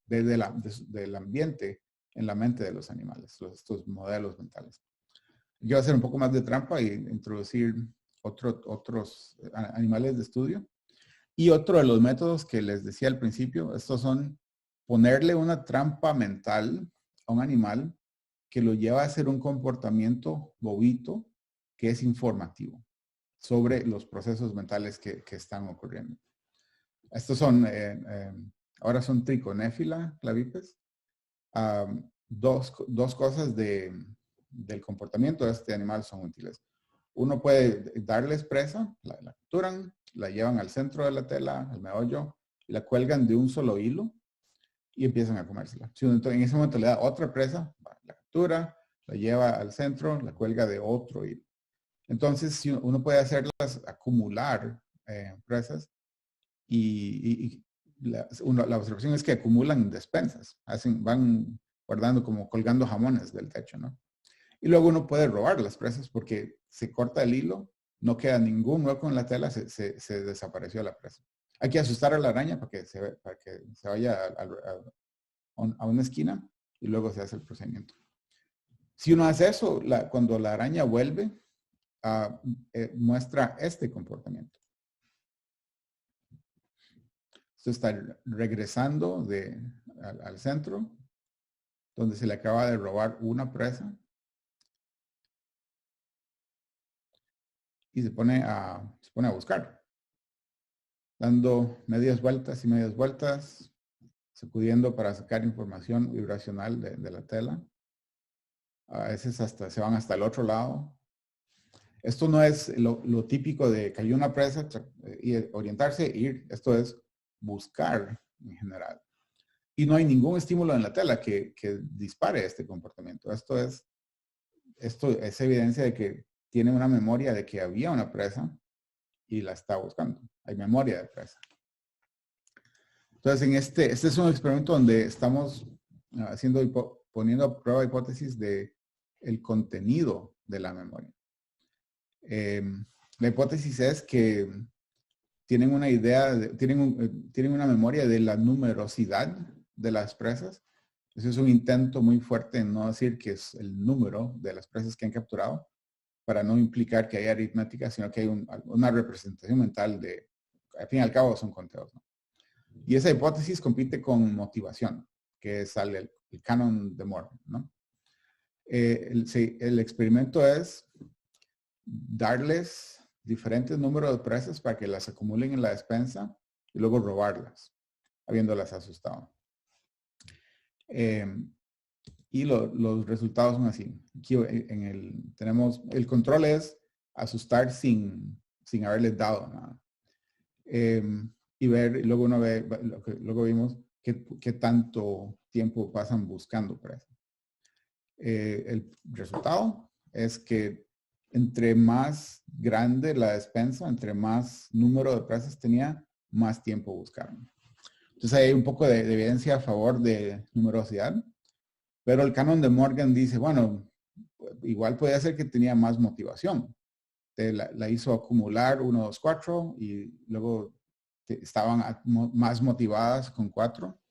del ambiente en la mente de los animales, estos modelos mentales. Yo voy a hacer un poco más de trampa y introducir otros animales de estudio. Y otro de los métodos que les decía al principio, estos son ponerle una trampa mental a un animal que lo lleva a hacer un comportamiento bobito que es informativo sobre los procesos mentales que están ocurriendo. Estos son, ahora son triconéfila clavipes. Dos cosas del comportamiento de este animal son útiles. Uno puede darles presa, la capturan, la llevan al centro de la tela, al meollo, y la cuelgan de un solo hilo y empiezan a comérsela. Si uno en ese momento le da otra presa, la captura, la lleva al centro, la cuelga de otro hilo. Entonces, si uno puede hacerlas acumular presas y la observación es que acumulan despensas, van guardando como colgando jamones del techo, ¿no? Y luego uno puede robar las presas porque se corta el hilo, no queda ningún hueco en la tela, se desapareció la presa. Hay que asustar a la araña para que se vaya a una esquina y luego se hace el procedimiento. Si uno hace eso, cuando la araña vuelve, muestra este comportamiento. Esto está regresando al centro, donde se le acaba de robar una presa. Y se pone a buscar, dando medias vueltas y medias vueltas, sacudiendo para sacar información vibracional de la tela. A veces se van hasta el otro lado. Esto no es lo típico de cayó una presa y orientarse e ir. Esto es buscar en general. Y no hay ningún estímulo en la tela que dispare este comportamiento. Esto es evidencia de que tiene una memoria de que había una presa y la está buscando. Hay memoria de presa. Entonces, este es un experimento donde estamos poniendo a prueba hipótesis de el contenido de la memoria. La hipótesis es que tienen una idea, tienen una memoria de la numerosidad de las presas Ese es un intento muy fuerte en no decir que es el número de las presas que han capturado, para no implicar que hay aritmética, sino que hay una representación mental de, al fin y al cabo son conteos, ¿no? Y esa hipótesis compite con motivación, que sale el canon de Morgan, ¿no? El experimento es darles diferentes números de presas para que las acumulen en la despensa y luego robarlas, habiéndolas asustado. Y los resultados son así. Aquí tenemos, el control es asustar sin haberles dado nada. Y luego uno ve, luego vimos qué tanto tiempo pasan buscando presas. El resultado es que entre más grande la despensa, entre más número de presas tenía, más tiempo buscaron. Entonces hay un poco de evidencia a favor de numerosidad, pero el canon de Morgan dice, bueno, igual podía ser que tenía más motivación. La hizo acumular 1, 2, 4 y luego estaban más motivadas con 4,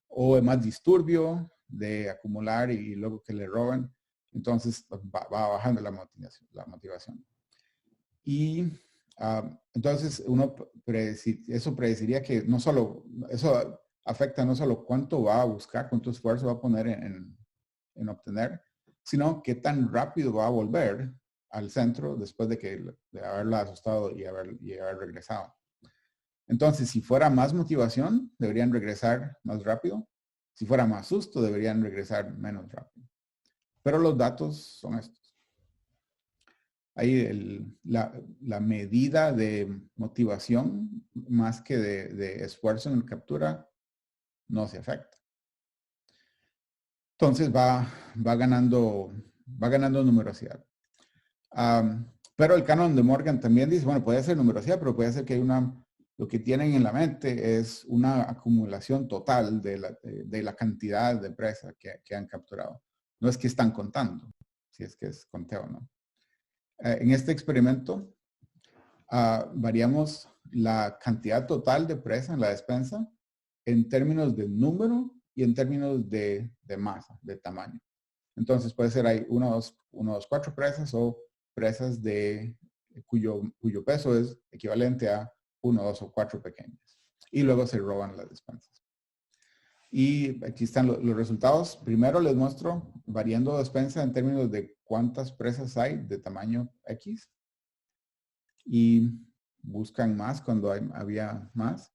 o más disturbio de acumular y luego que le roban, entonces va bajando la motivación. Y entonces eso predeciría que no solo, eso afecta no solo cuánto va a buscar, cuánto esfuerzo va a poner en obtener, sino qué tan rápido va a volver al centro después de haberla asustado y haber regresado. Entonces, si fuera más motivación, deberían regresar más rápido. Si fuera más susto, deberían regresar menos rápido. Pero los datos son estos. Ahí la medida de motivación, más que de esfuerzo en captura, no se afecta. Entonces va ganando numerosidad. Pero el canon de Morgan también dice, bueno, puede ser numerosidad, pero puede ser que hay lo que tienen en la mente es una acumulación total de la cantidad de presas que han capturado. No es que están contando, si es que es conteo, ¿no? En este experimento, variamos la cantidad total de presa en la despensa en términos de número y en términos de masa, de tamaño. Entonces puede ser hay 1, 2, 4 presas o presas cuyo peso es equivalente a 1, 2 o 4 pequeñas. Y luego se roban las despensas. Y aquí están los resultados. Primero les muestro variando despensa en términos de cuántas presas hay de tamaño X. Y buscan más cuando había más.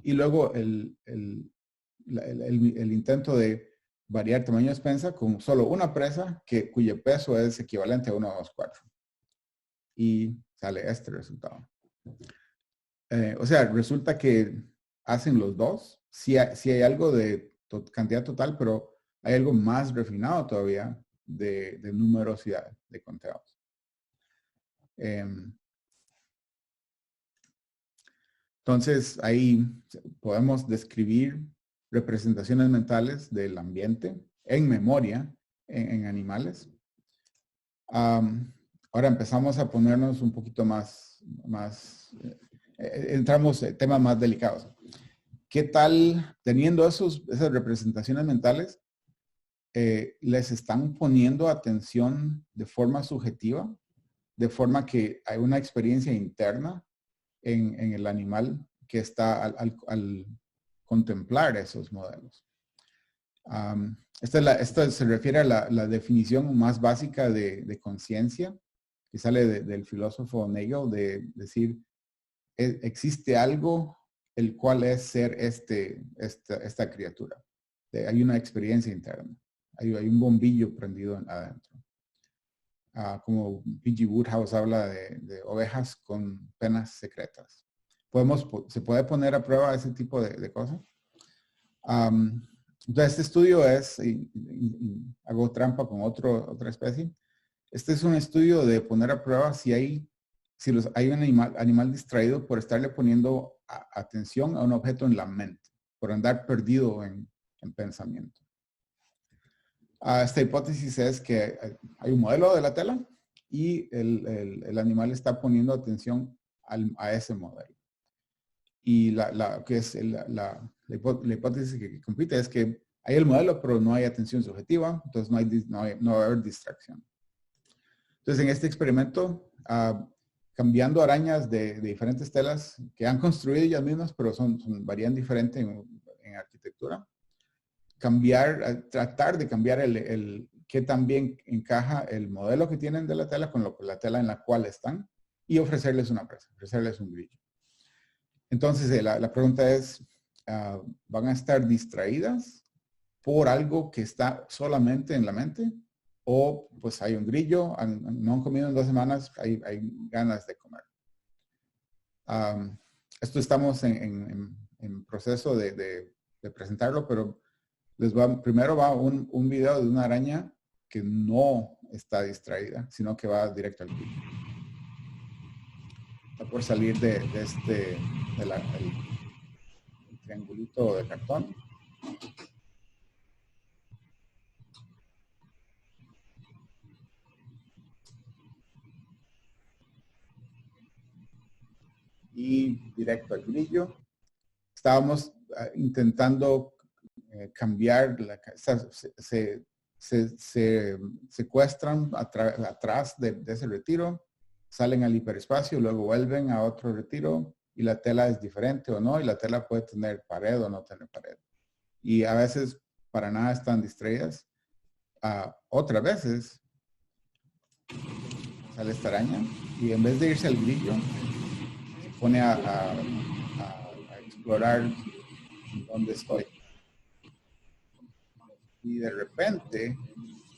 Y luego el intento de variar tamaño de despensa con solo una presa cuyo peso es equivalente a 1, 2, 4. Y sale este resultado. O sea, resulta que hacen los dos. Sí hay algo de cantidad total, pero hay algo más refinado todavía de numerosidad de conteos. Entonces, ahí podemos describir representaciones mentales del ambiente en memoria en animales. Ahora empezamos a ponernos un poquito entramos en temas más delicados. ¿Qué tal, teniendo esas representaciones mentales, les están poniendo atención de forma subjetiva, de forma que hay una experiencia interna en el animal que está al contemplar esos modelos? Esto se refiere a la definición más básica de conciencia, que sale del filósofo Nagel, de decir, existe algo el cual es ser esta criatura. Hay una experiencia interna. Hay un bombillo prendido adentro. Como P.G. Woodhouse habla de ovejas con penas secretas. Se puede poner a prueba ese tipo de cosas. Entonces, este estudio hago trampa con otra especie. Este es un estudio de poner a prueba si hay un animal distraído por estarle poniendo atención a un objeto en la mente, por andar perdido en pensamiento. Esta hipótesis es que hay un modelo de la tela y el animal está poniendo atención a ese modelo. Y la hipótesis que compite es que hay el modelo, pero no hay atención subjetiva, entonces no va a haber distracción. Entonces, en este experimento, cambiando arañas de diferentes telas que han construido ellas mismas, pero varían diferente en arquitectura, tratar de cambiar qué tan bien encaja el modelo que tienen de la tela con la tela en la cual están y ofrecerles una presa, ofrecerles un grillo. Entonces, la pregunta es, ¿van a estar distraídas por algo que está solamente en la mente? O pues hay un grillo, no han comido en 2 semanas, hay ganas de comer. Esto estamos en proceso de presentarlo, pero primero va un video de una araña que no está distraída, sino que va directo al grillo. Está por salir del triangulito de cartón. Y directo al grillo. Estábamos intentando cambiar, se secuestran atrás de ese retiro, salen al hiperespacio, luego vuelven a otro retiro y la tela es diferente o no, y la tela puede tener pared o no tener pared. Y a veces para nada están distraídas. Otras veces sale esta araña y en vez de irse al grillo, se pone a explorar dónde estoy. Y de repente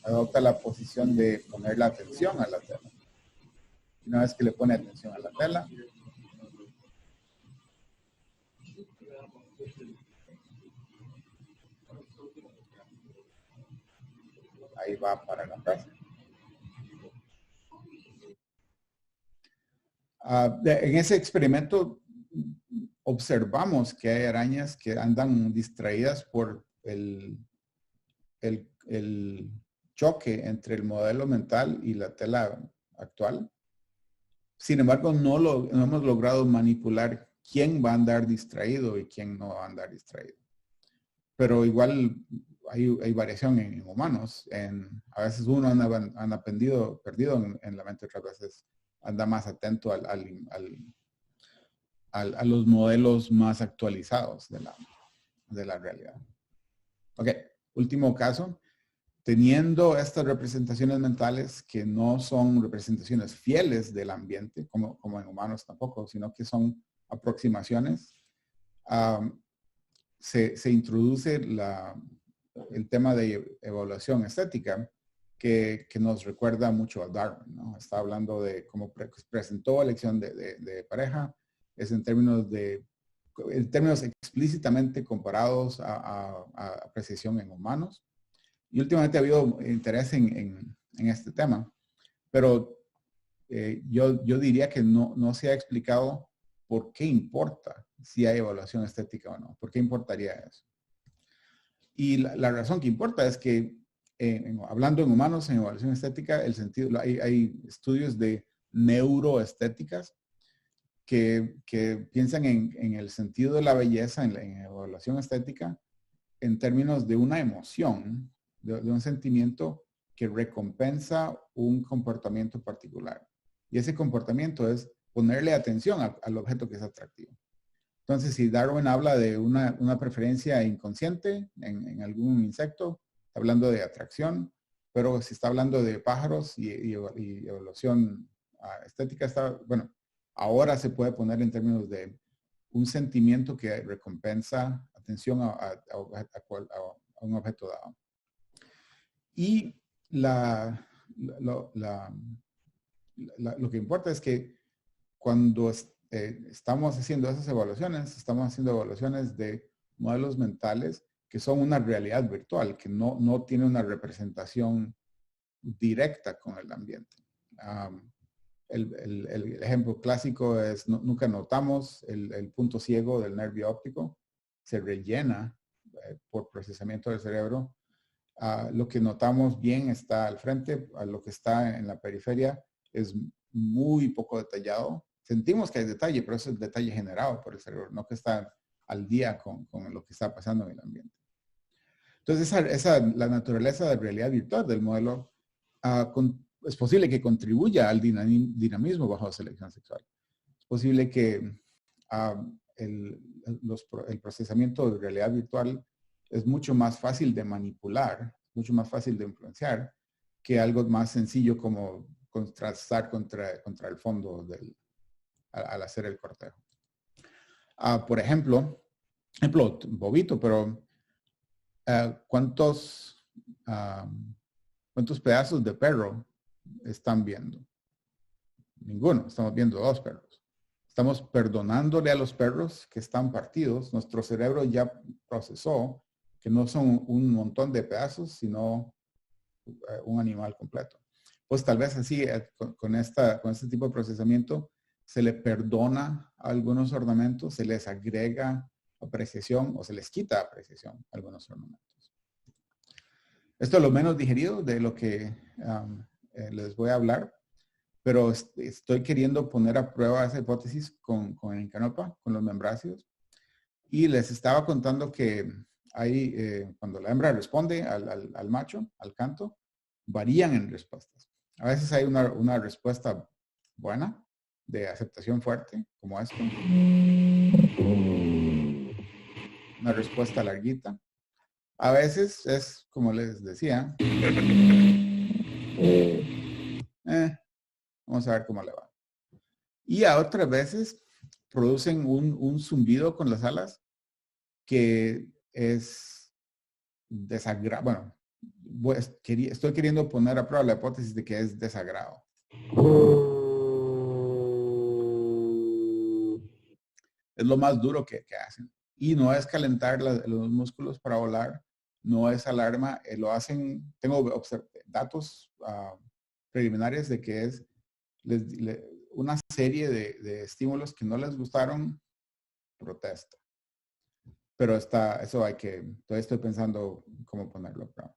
adopta la posición de poner la atención a la tela. Una vez que le pone atención a la tela, ahí va para la presa. En ese experimento observamos que hay arañas que andan distraídas por el choque entre el modelo mental y la tela actual. Sin embargo, no hemos logrado manipular quién va a andar distraído y quién no va a andar distraído. Pero igual hay variación en humanos. A veces uno anda perdido en la mente, otras veces anda más atento a los modelos más actualizados de la realidad. Ok, último caso. Teniendo estas representaciones mentales que no son representaciones fieles del ambiente, como en humanos tampoco, sino que son aproximaciones, se introduce el tema de evaluación estética que nos recuerda mucho a Darwin, ¿no? Está hablando de cómo presentó elección de pareja, es en términos explícitamente comparados a apreciación en humanos. Y últimamente ha habido interés en este tema, pero yo diría que no se ha explicado por qué importa si hay evaluación estética o no. ¿Por qué importaría eso? Y la razón que importa es que, hablando en humanos, en evaluación estética, hay estudios de neuroestéticas que piensan en el sentido de la belleza en evaluación estética en términos de una emoción, de un sentimiento que recompensa un comportamiento particular. Y ese comportamiento es ponerle atención al objeto que es atractivo. Entonces, si Darwin habla de una preferencia inconsciente en algún insecto, está hablando de atracción, pero si está hablando de pájaros y evaluación estética, ahora se puede poner en términos de un sentimiento que recompensa atención a un objeto dado. Y lo que importa es que cuando estamos haciendo esas evaluaciones, estamos haciendo evaluaciones de modelos mentales que son una realidad virtual, que no tiene una representación directa con el ambiente. El ejemplo clásico es, nunca notamos el punto ciego del nervio óptico, se rellena por procesamiento del cerebro. Lo que notamos bien está al frente, lo que está en la periferia es muy poco detallado. Sentimos que hay detalle, pero eso es detalle generado por el cerebro, no que está al día con lo que está pasando en el ambiente. Entonces, la naturaleza de realidad virtual del modelo es posible que contribuya al dinamismo bajo selección sexual. Es posible que el procesamiento de realidad virtual es mucho más fácil de manipular, mucho más fácil de influenciar que algo más sencillo como contrastar contra el fondo al hacer el cortejo. Por ejemplo, bobito, pero ¿cuántos pedazos de perro están viendo? Ninguno, estamos viendo 2 perros. Estamos perdonándole a los perros que están partidos. Nuestro cerebro ya procesó que no son un montón de pedazos, sino un animal completo. Pues tal vez así, con este tipo de procesamiento, se le perdona a algunos ornamentos, se les agrega apreciación o se les quita apreciación a algunos ornamentos. Esto es lo menos digerido de lo que les voy a hablar, pero estoy queriendo poner a prueba esa hipótesis con el Incanopa, con los membráceos, y les estaba contando que cuando la hembra responde al macho, al canto, varían en respuestas. A veces hay una respuesta buena, de aceptación fuerte, como esto. Una respuesta larguita. A veces es, como les decía, vamos a ver cómo le va. Y a otras veces producen un zumbido con las alas que es desagradable. Bueno, estoy queriendo poner a prueba la hipótesis de que es desagrado. Es lo más duro que hacen. Y no es calentar los músculos para volar, no es alarma, lo hacen, tengo datos preliminares de que es una serie de estímulos que no les gustaron, protesta. Pero todavía estoy pensando cómo ponerlo a prueba.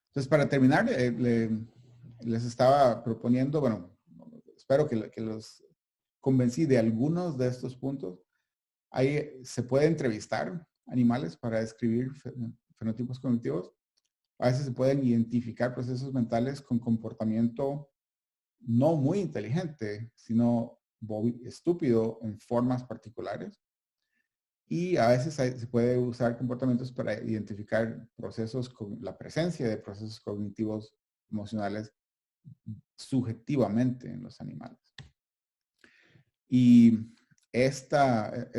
Entonces, para terminar, les estaba proponiendo, bueno, espero que los convencí de algunos de estos puntos. Ahí se puede entrevistar animales para describir fenotipos cognitivos. A veces se pueden identificar procesos mentales con comportamiento no muy inteligente, sino estúpido en formas particulares. Y a veces se puede usar comportamientos para identificar la presencia de procesos cognitivos emocionales subjetivamente en los animales. Y esta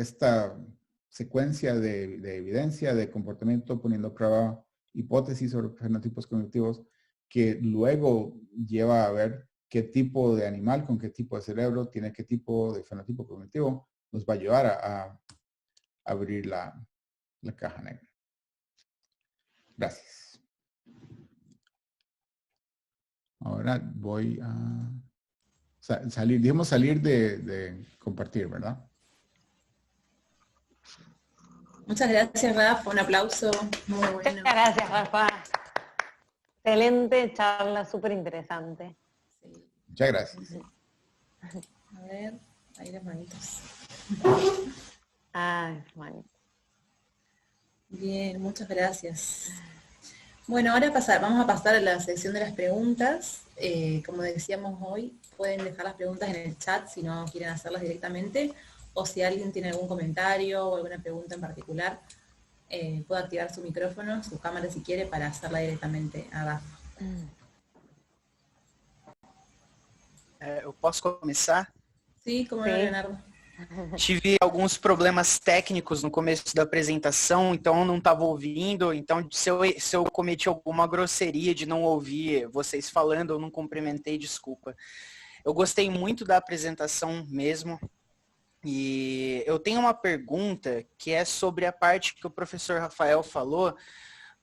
secuencia de evidencia de comportamiento poniendo a prueba hipótesis sobre fenotipos cognitivos que luego lleva a ver qué tipo de animal con qué tipo de cerebro tiene qué tipo de fenotipo cognitivo, nos va a llevar a abrir la caja negra. Gracias. Ahora voy a salir de compartir, ¿verdad? Muchas gracias, Rafa. Un aplauso. Muy bueno. Muchas gracias, Rafa. Excelente charla, súper interesante. Sí. Muchas gracias. A ver, ahí las manitos. Bueno. Bien, muchas gracias. Bueno, ahora vamos a pasar a la sección de las preguntas. Como decíamos hoy, pueden dejar las preguntas en el chat si no quieren hacerlas directamente, o si alguien tiene algún comentario o alguna pregunta en particular, puede activar su micrófono, su cámara si quiere, para hacerla directamente a Rafa. Eu posso começar? Sí, como no, Leonardo. Tive alguns problemas técnicos no começo da apresentação, então eu não estava ouvindo. Então, se eu cometi alguma grosseria de não ouvir vocês falando, eu não cumprimentei, desculpa. Eu gostei muito da apresentação mesmo. E eu tenho uma pergunta que é sobre a parte que o professor Rafael falou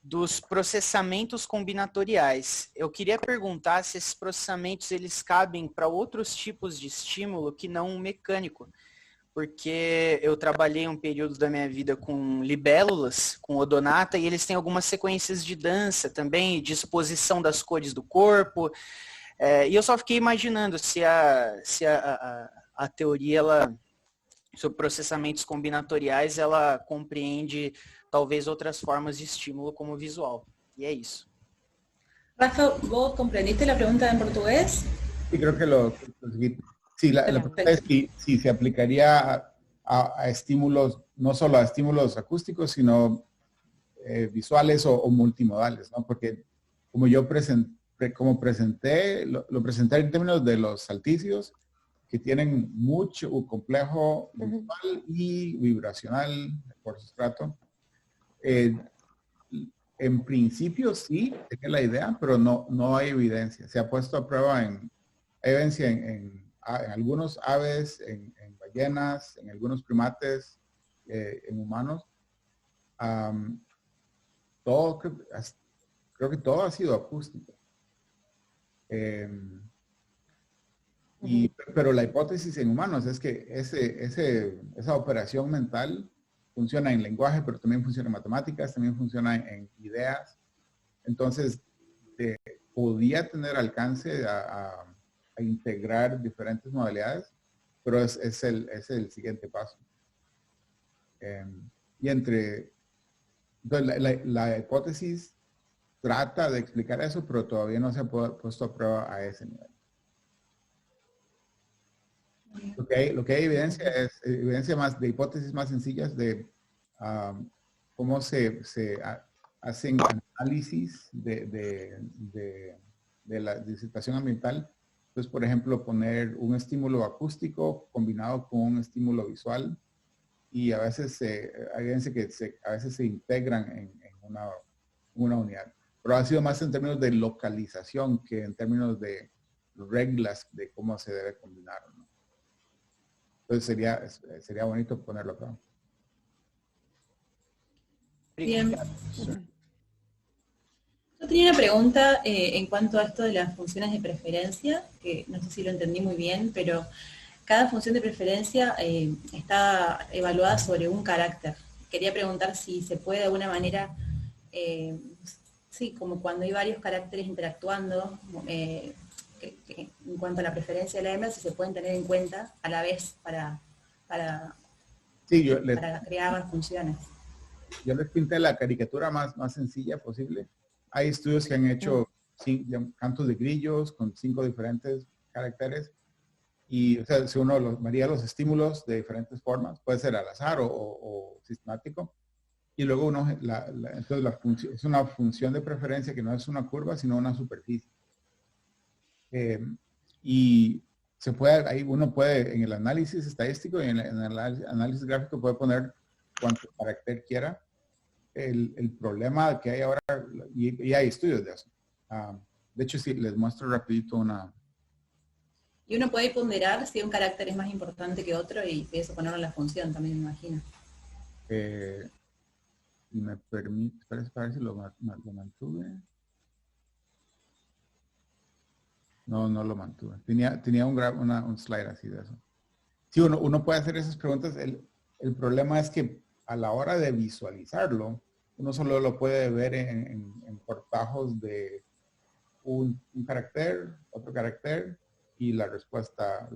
dos processamentos combinatoriais. Eu queria perguntar se esses processamentos eles cabem para outros tipos de estímulo que não o mecânico. Porque eu trabalhei um período da minha vida com libélulas, com odonata, e eles têm algumas sequências de dança também, de exposição das cores do corpo. E eu só fiquei imaginando se a teoria sobre processamentos combinatoriais, ela compreende talvez outras formas de estímulo como visual. E é isso. Rafa, ¿vos comprendiste la pregunta en portugués? Sí, creo que lo conseguí. Sí, la pregunta es si se aplicaría a estímulos, no solo a estímulos acústicos, sino visuales o multimodales, ¿no? Porque como yo presenté, lo presenté en términos de los salticios, que tienen mucho complejo visual y vibracional por sustrato. En principio sí, es la idea, pero no hay evidencia. Se ha puesto a prueba hay evidencia en algunos aves, en ballenas, en algunos primates, en humanos. Creo que todo ha sido acústico. Pero la hipótesis en humanos es que esa operación mental funciona en lenguaje, pero también funciona en matemáticas, también funciona en ideas. Entonces, podía tener alcance a integrar diferentes modalidades, pero es el siguiente paso. Entonces, la hipótesis trata de explicar eso, pero todavía no se ha puesto a prueba a ese nivel. Lo que hay evidencia es evidencia más de hipótesis más sencillas de cómo se hacen análisis de la situación ambiental. Entonces, por ejemplo, poner un estímulo acústico combinado con un estímulo visual, y a veces hay evidencia que a veces se integran en una unidad. Pero ha sido más en términos de localización que en términos de reglas de cómo se debe combinar, ¿no? Entonces sería bonito ponerlo acá. Bien. Yo tenía una pregunta en cuanto a esto de las funciones de preferencia, que no sé si lo entendí muy bien, pero cada función de preferencia está evaluada sobre un carácter. Quería preguntar si se puede de alguna manera, sí, como cuando hay varios caracteres interactuando, en cuanto a la preferencia de la hembra, si se pueden tener en cuenta a la vez para crear las funciones. Yo les pinté la caricatura más sencilla posible. Hay estudios que han hecho cantos de grillos con 5 diferentes caracteres. Y, o sea, si uno varía los estímulos de diferentes formas, puede ser al azar o sistemático. Y luego entonces la función, es una función de preferencia que no es una curva, sino una superficie. Y uno puede, en el análisis estadístico y en el análisis gráfico, puede poner cuánto carácter quiera. El problema que hay ahora, y hay estudios de eso. De hecho, si les muestro rapidito una... Y uno puede ponderar si un carácter es más importante que otro y eso ponerlo en la función también, me imagino. Me permite, espera si lo mantuve. No lo mantuve. Tenía un slide así de eso. Sí, uno puede hacer esas preguntas. El problema es que a la hora de visualizarlo, uno solo lo puede ver en portajos de un carácter, otro carácter, y la respuesta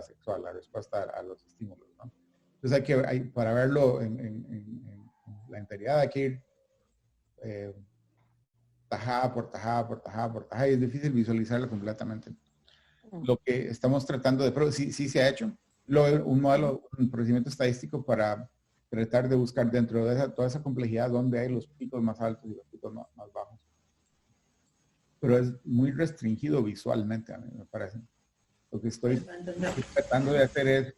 sexual, la respuesta a los estímulos, ¿no? Entonces para verlo en la integridad hay que ir tajada por tajada por tajada por tajada, y es difícil visualizarlo completamente. Lo que estamos tratando de, pero sí se ha hecho, un procedimiento estadístico para tratar de buscar dentro de toda esa complejidad dónde hay los picos más altos y los picos más bajos. Pero es muy restringido visualmente, a mí me parece. Lo que estoy tratando de hacer es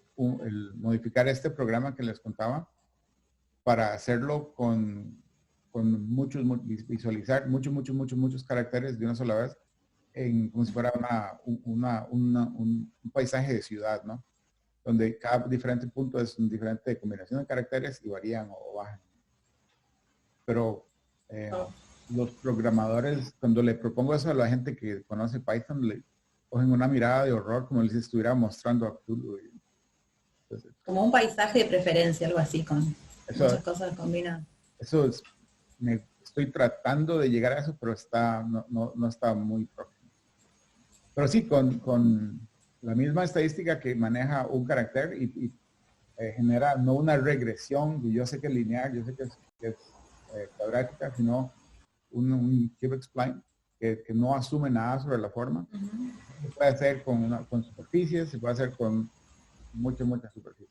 modificar este programa que les contaba para hacerlo visualizar muchos caracteres de una sola vez, como si fuera un paisaje de ciudad, ¿no? Donde cada diferente punto es una diferente combinación de caracteres y varían o bajan. Pero los programadores, cuando le propongo eso a la gente que conoce Python, le cogen una mirada de horror, como si estuviera mostrando a Cthulhu. Entonces, como un paisaje de preferencia, algo así, con muchas cosas combinadas. Eso es, estoy tratando de llegar a eso, pero no está muy próximo. Pero sí, con la misma estadística que maneja un carácter y genera no una regresión, yo sé que es lineal, yo sé que es cuadrática, sino un cubic spline que no asume nada sobre la forma. Se puede hacer con superficies, se puede hacer con muchas superficies.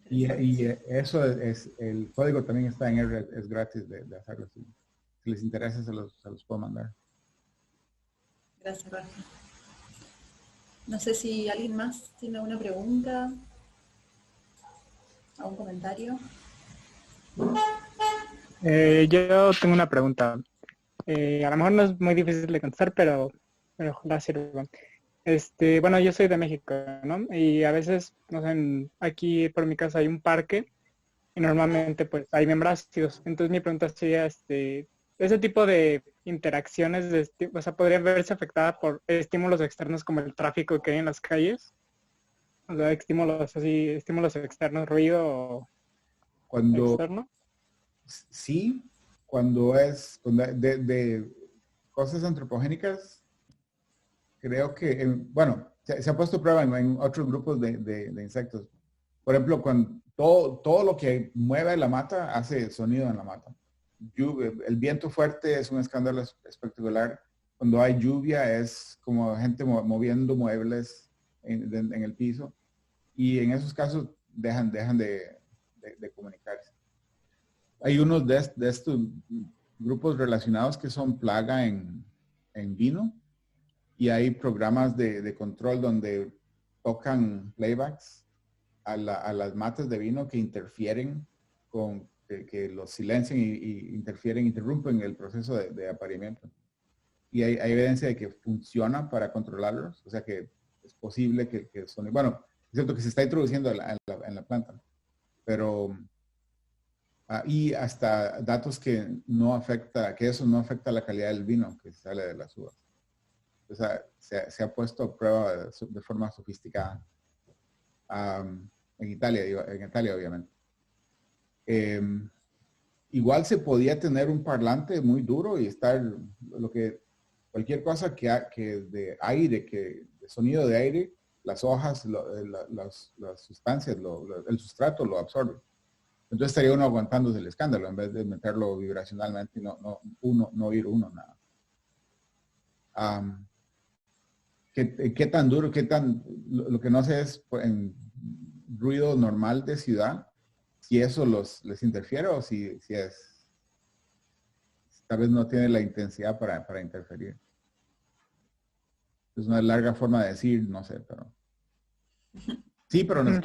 Y eso el código también está en R, es gratis de hacerlo. Si les interesa, se los puedo mandar. Gracias, Rafa. No sé si alguien más tiene alguna pregunta, algún comentario. Yo tengo una pregunta. A lo mejor no es muy difícil de contestar, pero ojalá sirva. Bueno, yo soy de México, ¿no? Y a veces, no sé, aquí por mi casa hay un parque y normalmente pues hay membráceos. Entonces mi pregunta sería, ese tipo de interacciones, o sea, ¿podría verse afectada por estímulos externos como el tráfico que hay en las calles? O sea, estímulos externos, ruido externo. Sí, cuando es de cosas antropogénicas, creo que, bueno, se ha puesto prueba en otros grupos de insectos. Por ejemplo, cuando todo lo que mueve la mata hace sonido en la mata. El viento fuerte es un escándalo espectacular. Cuando hay lluvia es como gente moviendo muebles en el piso. Y en esos casos dejan de comunicarse. Hay unos de estos grupos relacionados que son plaga en vino. Y hay programas de control donde tocan playbacks a las matas de vino que interfieren con, que los silencian y interrumpen el proceso de apareamiento. Y hay evidencia de que funciona para controlarlos, o sea que es posible que son, bueno, es cierto que se está introduciendo en la planta, pero y hasta datos que eso no afecta la calidad del vino que sale de las uvas. O sea, se ha puesto a prueba de forma sofisticada. En Italia obviamente. Igual se podía tener un parlante muy duro y estar cualquier cosa que de aire, de sonido de aire, las hojas, las sustancias, el sustrato lo absorbe. Entonces estaría uno aguantándose el escándalo en vez de meterlo vibracionalmente y no oír uno nada. ¿Qué tan duro, lo que no sé es en ruido normal de ciudad, si eso les interfiere o si tal vez no tiene la intensidad para interferir. Es una larga forma de decir, no sé, pero... Sí, pero no.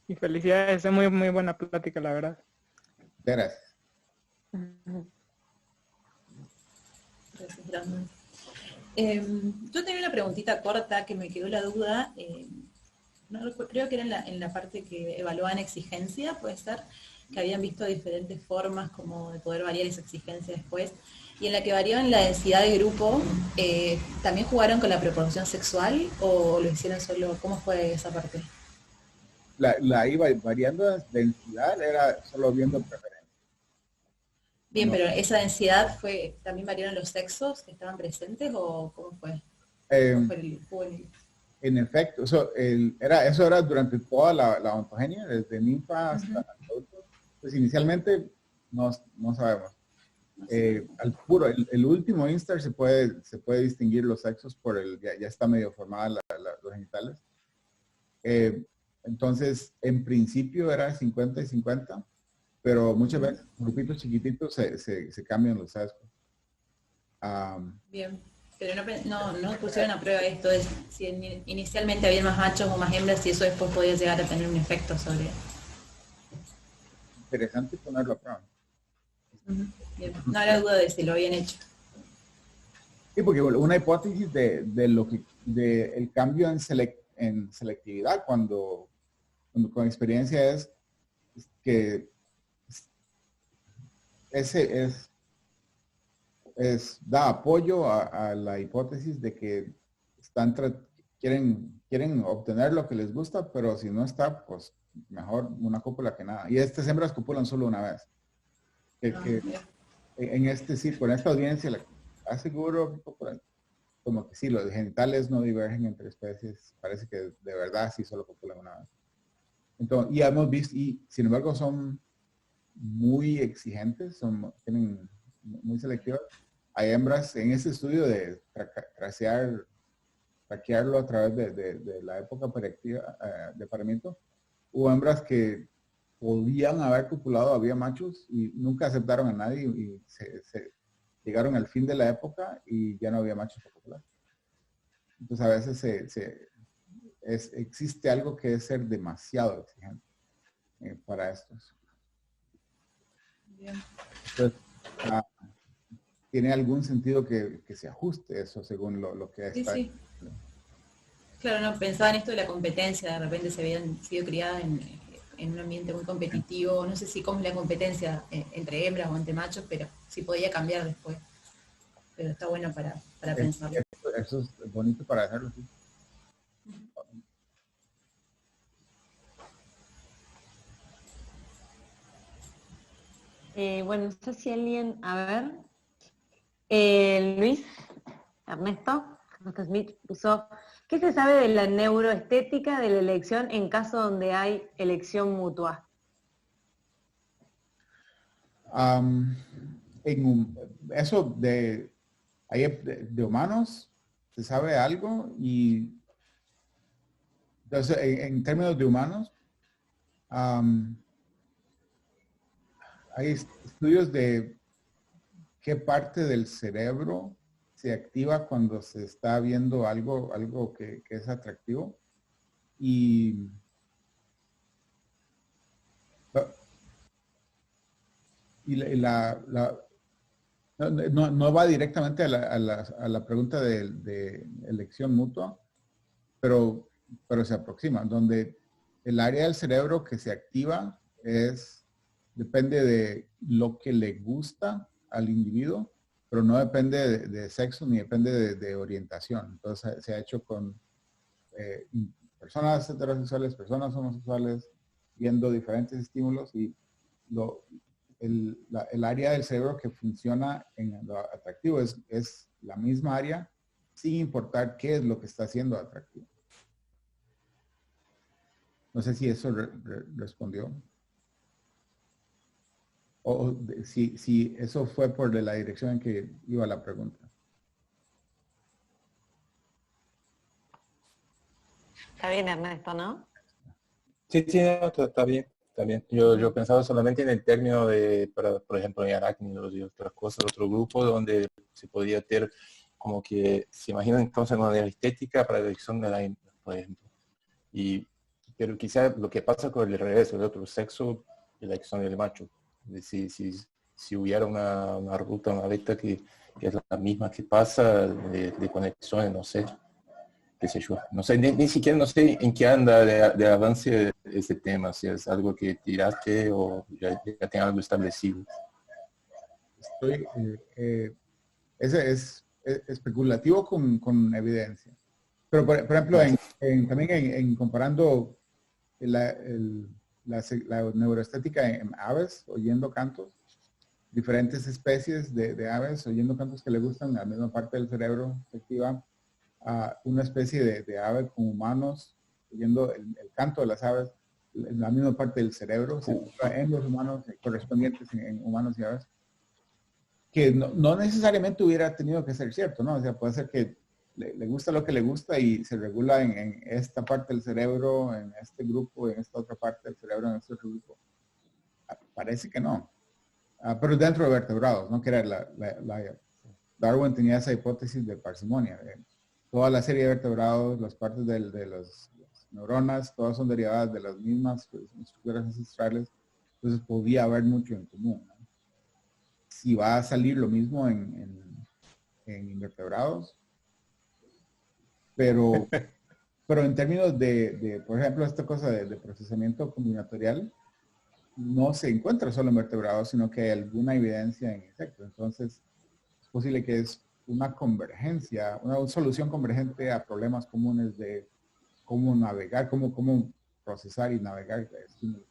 Y felicidades, es muy, muy buena plática, la verdad. Gracias. Gracias, Brandon. Yo tenía una preguntita corta que me quedó la duda. Creo que era en la parte que evaluaban exigencia, puede ser, que habían visto diferentes formas como de poder variar esa exigencia después. Y en la que variaban la densidad de grupo, ¿también jugaron con la proporción sexual o lo hicieron solo? ¿Cómo fue esa parte? La iba variando de densidad, era solo viendo preferencias. Bien, pero esa densidad ¿también variaron los sexos que estaban presentes o cómo fue? En efecto, eso era durante toda la ontogenia, desde ninfa hasta adultos. Pues inicialmente no sabemos. El último instar se puede distinguir los sexos por ya está medio formada los genitales. Entonces, en principio era 50 y 50, pero muchas veces grupitos chiquititos se cambian los sesgos. Bien, pero no pusieron a prueba esto de si inicialmente había más machos o más hembras y eso después podía llegar a tener un efecto sobre... Interesante ponerlo a prueba. Bien. No era duda de si lo habían hecho. Sí, porque una hipótesis de el cambio en selectividad cuando con experiencia es que ese da apoyo a la hipótesis de que quieren obtener lo que les gusta, pero si no está, pues mejor una cópula que nada. Y estas hembras copulan solo una vez. En esta audiencia, aseguro, como que sí, los genitales no divergen entre especies. Parece que de verdad sí solo copulan una vez. Entonces, y hemos visto, y sin embargo son muy exigentes, tienen muy selectivas. Hay hembras en ese estudio de traquearlo a través de la época de paramiento. Hubo hembras que podían haber copulado, había machos y nunca aceptaron a nadie y llegaron al fin de la época y ya no había machos para copular. Entonces a veces existe algo que es ser demasiado exigente para estos. Bien. Entonces, tiene algún sentido que se ajuste eso según lo que Sí, está. sí. Claro, no, pensaba en esto de la competencia, de repente se habían sido criadas en un ambiente muy competitivo, no sé si cómo es la competencia entre hembras o entre machos, pero sí podía cambiar después. Pero está bueno para pensarlo. Eso es bonito para hacerlo, sí. Bueno, no sé si alguien, a ver, Luis, Ernesto Smith puso, ¿qué se sabe de la neuroestética de la elección en caso donde hay elección mutua? Eso de humanos, se sabe algo y entonces en términos de humanos, hay estudios de qué parte del cerebro se activa cuando se está viendo algo que es atractivo y no va directamente a la pregunta de elección mutua, pero se aproxima, donde el área del cerebro que se activa depende de lo que le gusta al individuo, pero no depende de sexo ni depende de orientación. Entonces se ha hecho con personas heterosexuales, personas homosexuales, viendo diferentes estímulos y el área del cerebro que funciona en lo atractivo es la misma área sin importar qué es lo que está haciendo atractivo. No sé si eso respondió. O si eso fue por la dirección en que iba la pregunta. Está bien, Ernesto, ¿no? Sí, sí, no, está bien, está bien. Yo pensaba solamente en el término de, por ejemplo, en arácnidos y otras cosas, otro grupo donde se podía tener como que, se imaginan entonces una estética para la elección de la hembra, por ejemplo. Pero quizá lo que pasa con el revés, el otro sexo, la elección del macho. Si hubiera una ruta, una vecta que es la misma que pasa de conexiones, no sé, qué sé yo. No sé, ni siquiera no sé en qué anda de avance ese tema, si es algo que tiraste o ya tiene algo establecido. Ese es especulativo con evidencia. Pero, por ejemplo, también en comparando la neuroestética en aves, oyendo cantos, diferentes especies de aves, oyendo cantos que le gustan, la misma parte del cerebro se activa. Una especie de ave con humanos, oyendo el canto de las aves, la misma parte del cerebro se activa en los humanos, correspondientes en humanos y aves, que no necesariamente hubiera tenido que ser cierto, ¿no? O sea, puede ser que le gusta lo que le gusta y se regula en esta parte del cerebro, en este grupo, en esta otra parte del cerebro, en este otro grupo. Parece que no. Pero dentro de vertebrados, ¿no? Que era Darwin tenía esa hipótesis de parsimonia. Toda la serie de vertebrados, las partes de las neuronas, todas son derivadas de las mismas estructuras ancestrales. Entonces podía haber mucho en común, ¿no? Si va a salir lo mismo en invertebrados, pero en términos por ejemplo, esta cosa de procesamiento combinatorial, no se encuentra solo en vertebrados, sino que hay alguna evidencia en insectos. Entonces, es posible que es una convergencia, una solución convergente a problemas comunes de cómo navegar, cómo procesar y navegar estímulos.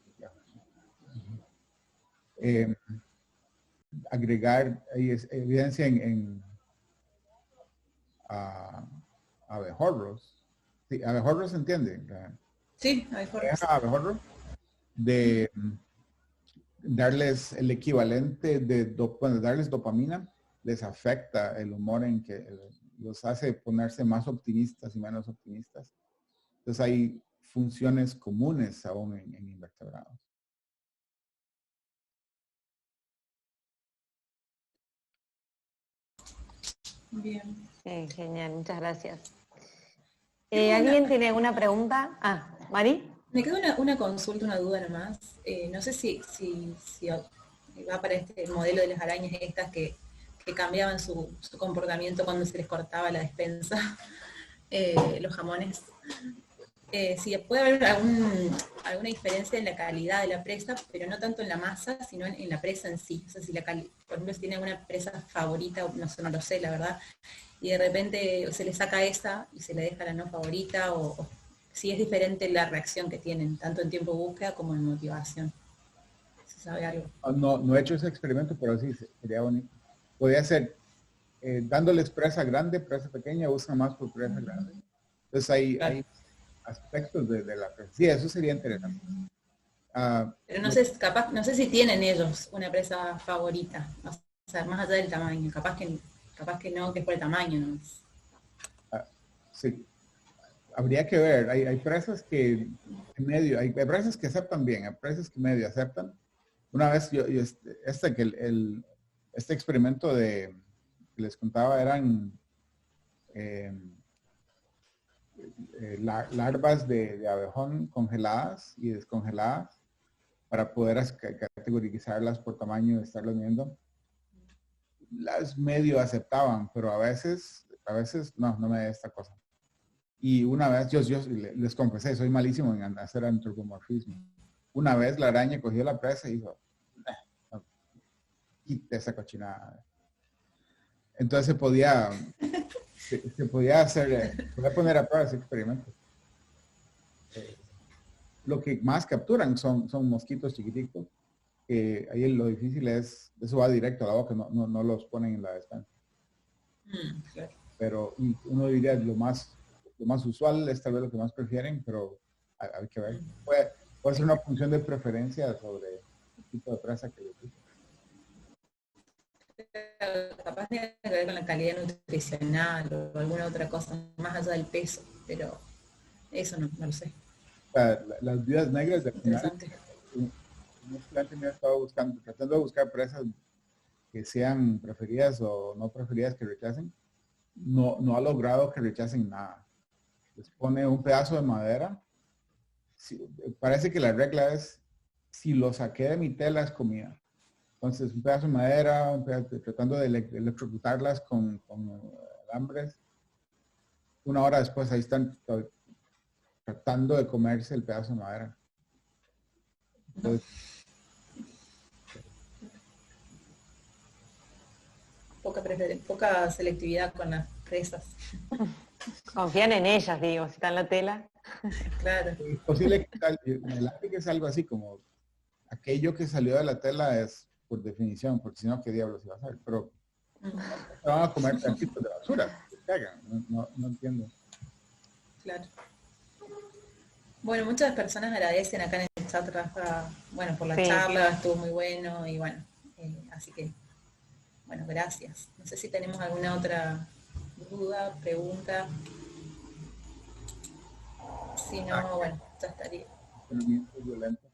Agregar evidencia a abejorros. Sí, abejorros se entiende. Sí, abejorros. Abejorro de darles el equivalente de darles dopamina, les afecta el humor en que los hace ponerse más optimistas y menos optimistas. Entonces hay funciones comunes aún en invertebrados. Bien. Sí, genial, muchas gracias. ¿Alguien tiene una pregunta? ¿Mari? Me queda una consulta, una duda nomás. No sé si va para este modelo de las arañas estas que cambiaban su comportamiento cuando se les cortaba la despensa, los jamones. Si puede haber alguna diferencia en la calidad de la presa, pero no tanto en la masa, sino en la presa en sí. O sea, si por ejemplo, si tiene alguna presa favorita, no lo sé, la verdad, y de repente se le saca esa y se le deja la no favorita, o si es diferente la reacción que tienen, tanto en tiempo de búsqueda como en motivación. ¿Se sabe algo? No he hecho ese experimento, pero sí, sería bonito. Podría ser dándoles presa grande, presa pequeña, usa más por presa grande. Entonces hay aspectos de la presa. Sí, eso sería interesante. Pero no sé si tienen ellos una presa favorita, o sea, más allá del tamaño, capaz que no, que es por el tamaño, ¿no? Sí. Habría que ver, hay presas que medio, hay presas que aceptan bien, hay presas que medio aceptan. Una vez este experimento que les contaba eran larvas de abejón congeladas y descongeladas para poder categorizarlas por tamaño y estarlas viendo. Las medio aceptaban, pero a veces no me da esta cosa. Y una vez, yo les confesé, soy malísimo en hacer antropomorfismo. Una vez la araña cogió la presa y dijo, quita esa cochinada. Entonces se podía poner a prueba ese experimento. Lo que más capturan son mosquitos chiquititos. Ahí lo difícil es, eso va directo a la boca, no los ponen en la despensa. Claro. Pero uno diría lo más usual es tal vez lo que más prefieren, pero hay que ver. Puede ser una función de preferencia sobre el tipo de presa que les gusta. Capaz tiene que ver con la calidad nutricional o alguna otra cosa más allá del peso, pero eso no lo sé. Las viudas negras del final, un estudiante me ha estado tratando de buscar presas que sean preferidas o no preferidas que rechacen. No ha logrado que rechacen nada. Les pone un pedazo de madera. Parece que la regla es, si lo saqué de mi tela es comida. Entonces, un pedazo de madera, tratando de electrocutarlas con alambres. Una hora después, ahí están tratando de comerse el pedazo de madera. Entonces, poca selectividad con las presas. Confían en ellas, digo, si está en la tela. Claro. Es posible que el lápiz es algo así como aquello que salió de la tela es por definición, porque si no, ¿qué diablos iba a hacer? Pero se van a comer taquitos de basura. No entiendo. Claro. Bueno, muchas personas agradecen acá en el chat, Rafa, bueno, por la charla, estuvo muy bueno y bueno, así que, bueno, gracias. No sé si tenemos alguna otra duda, pregunta. Si no, bueno, ya estaría. Violentos.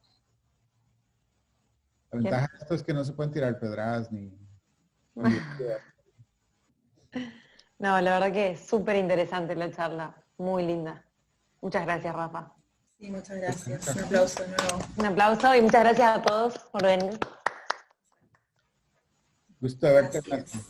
La ventaja de esto es que no se pueden tirar pedradas ni No, la verdad que es súper interesante la charla, muy linda. Muchas gracias, Rafa. Sí, muchas gracias. Un aplauso de nuevo. Un aplauso y muchas gracias a todos por venir. Gusto de verte. Gracias.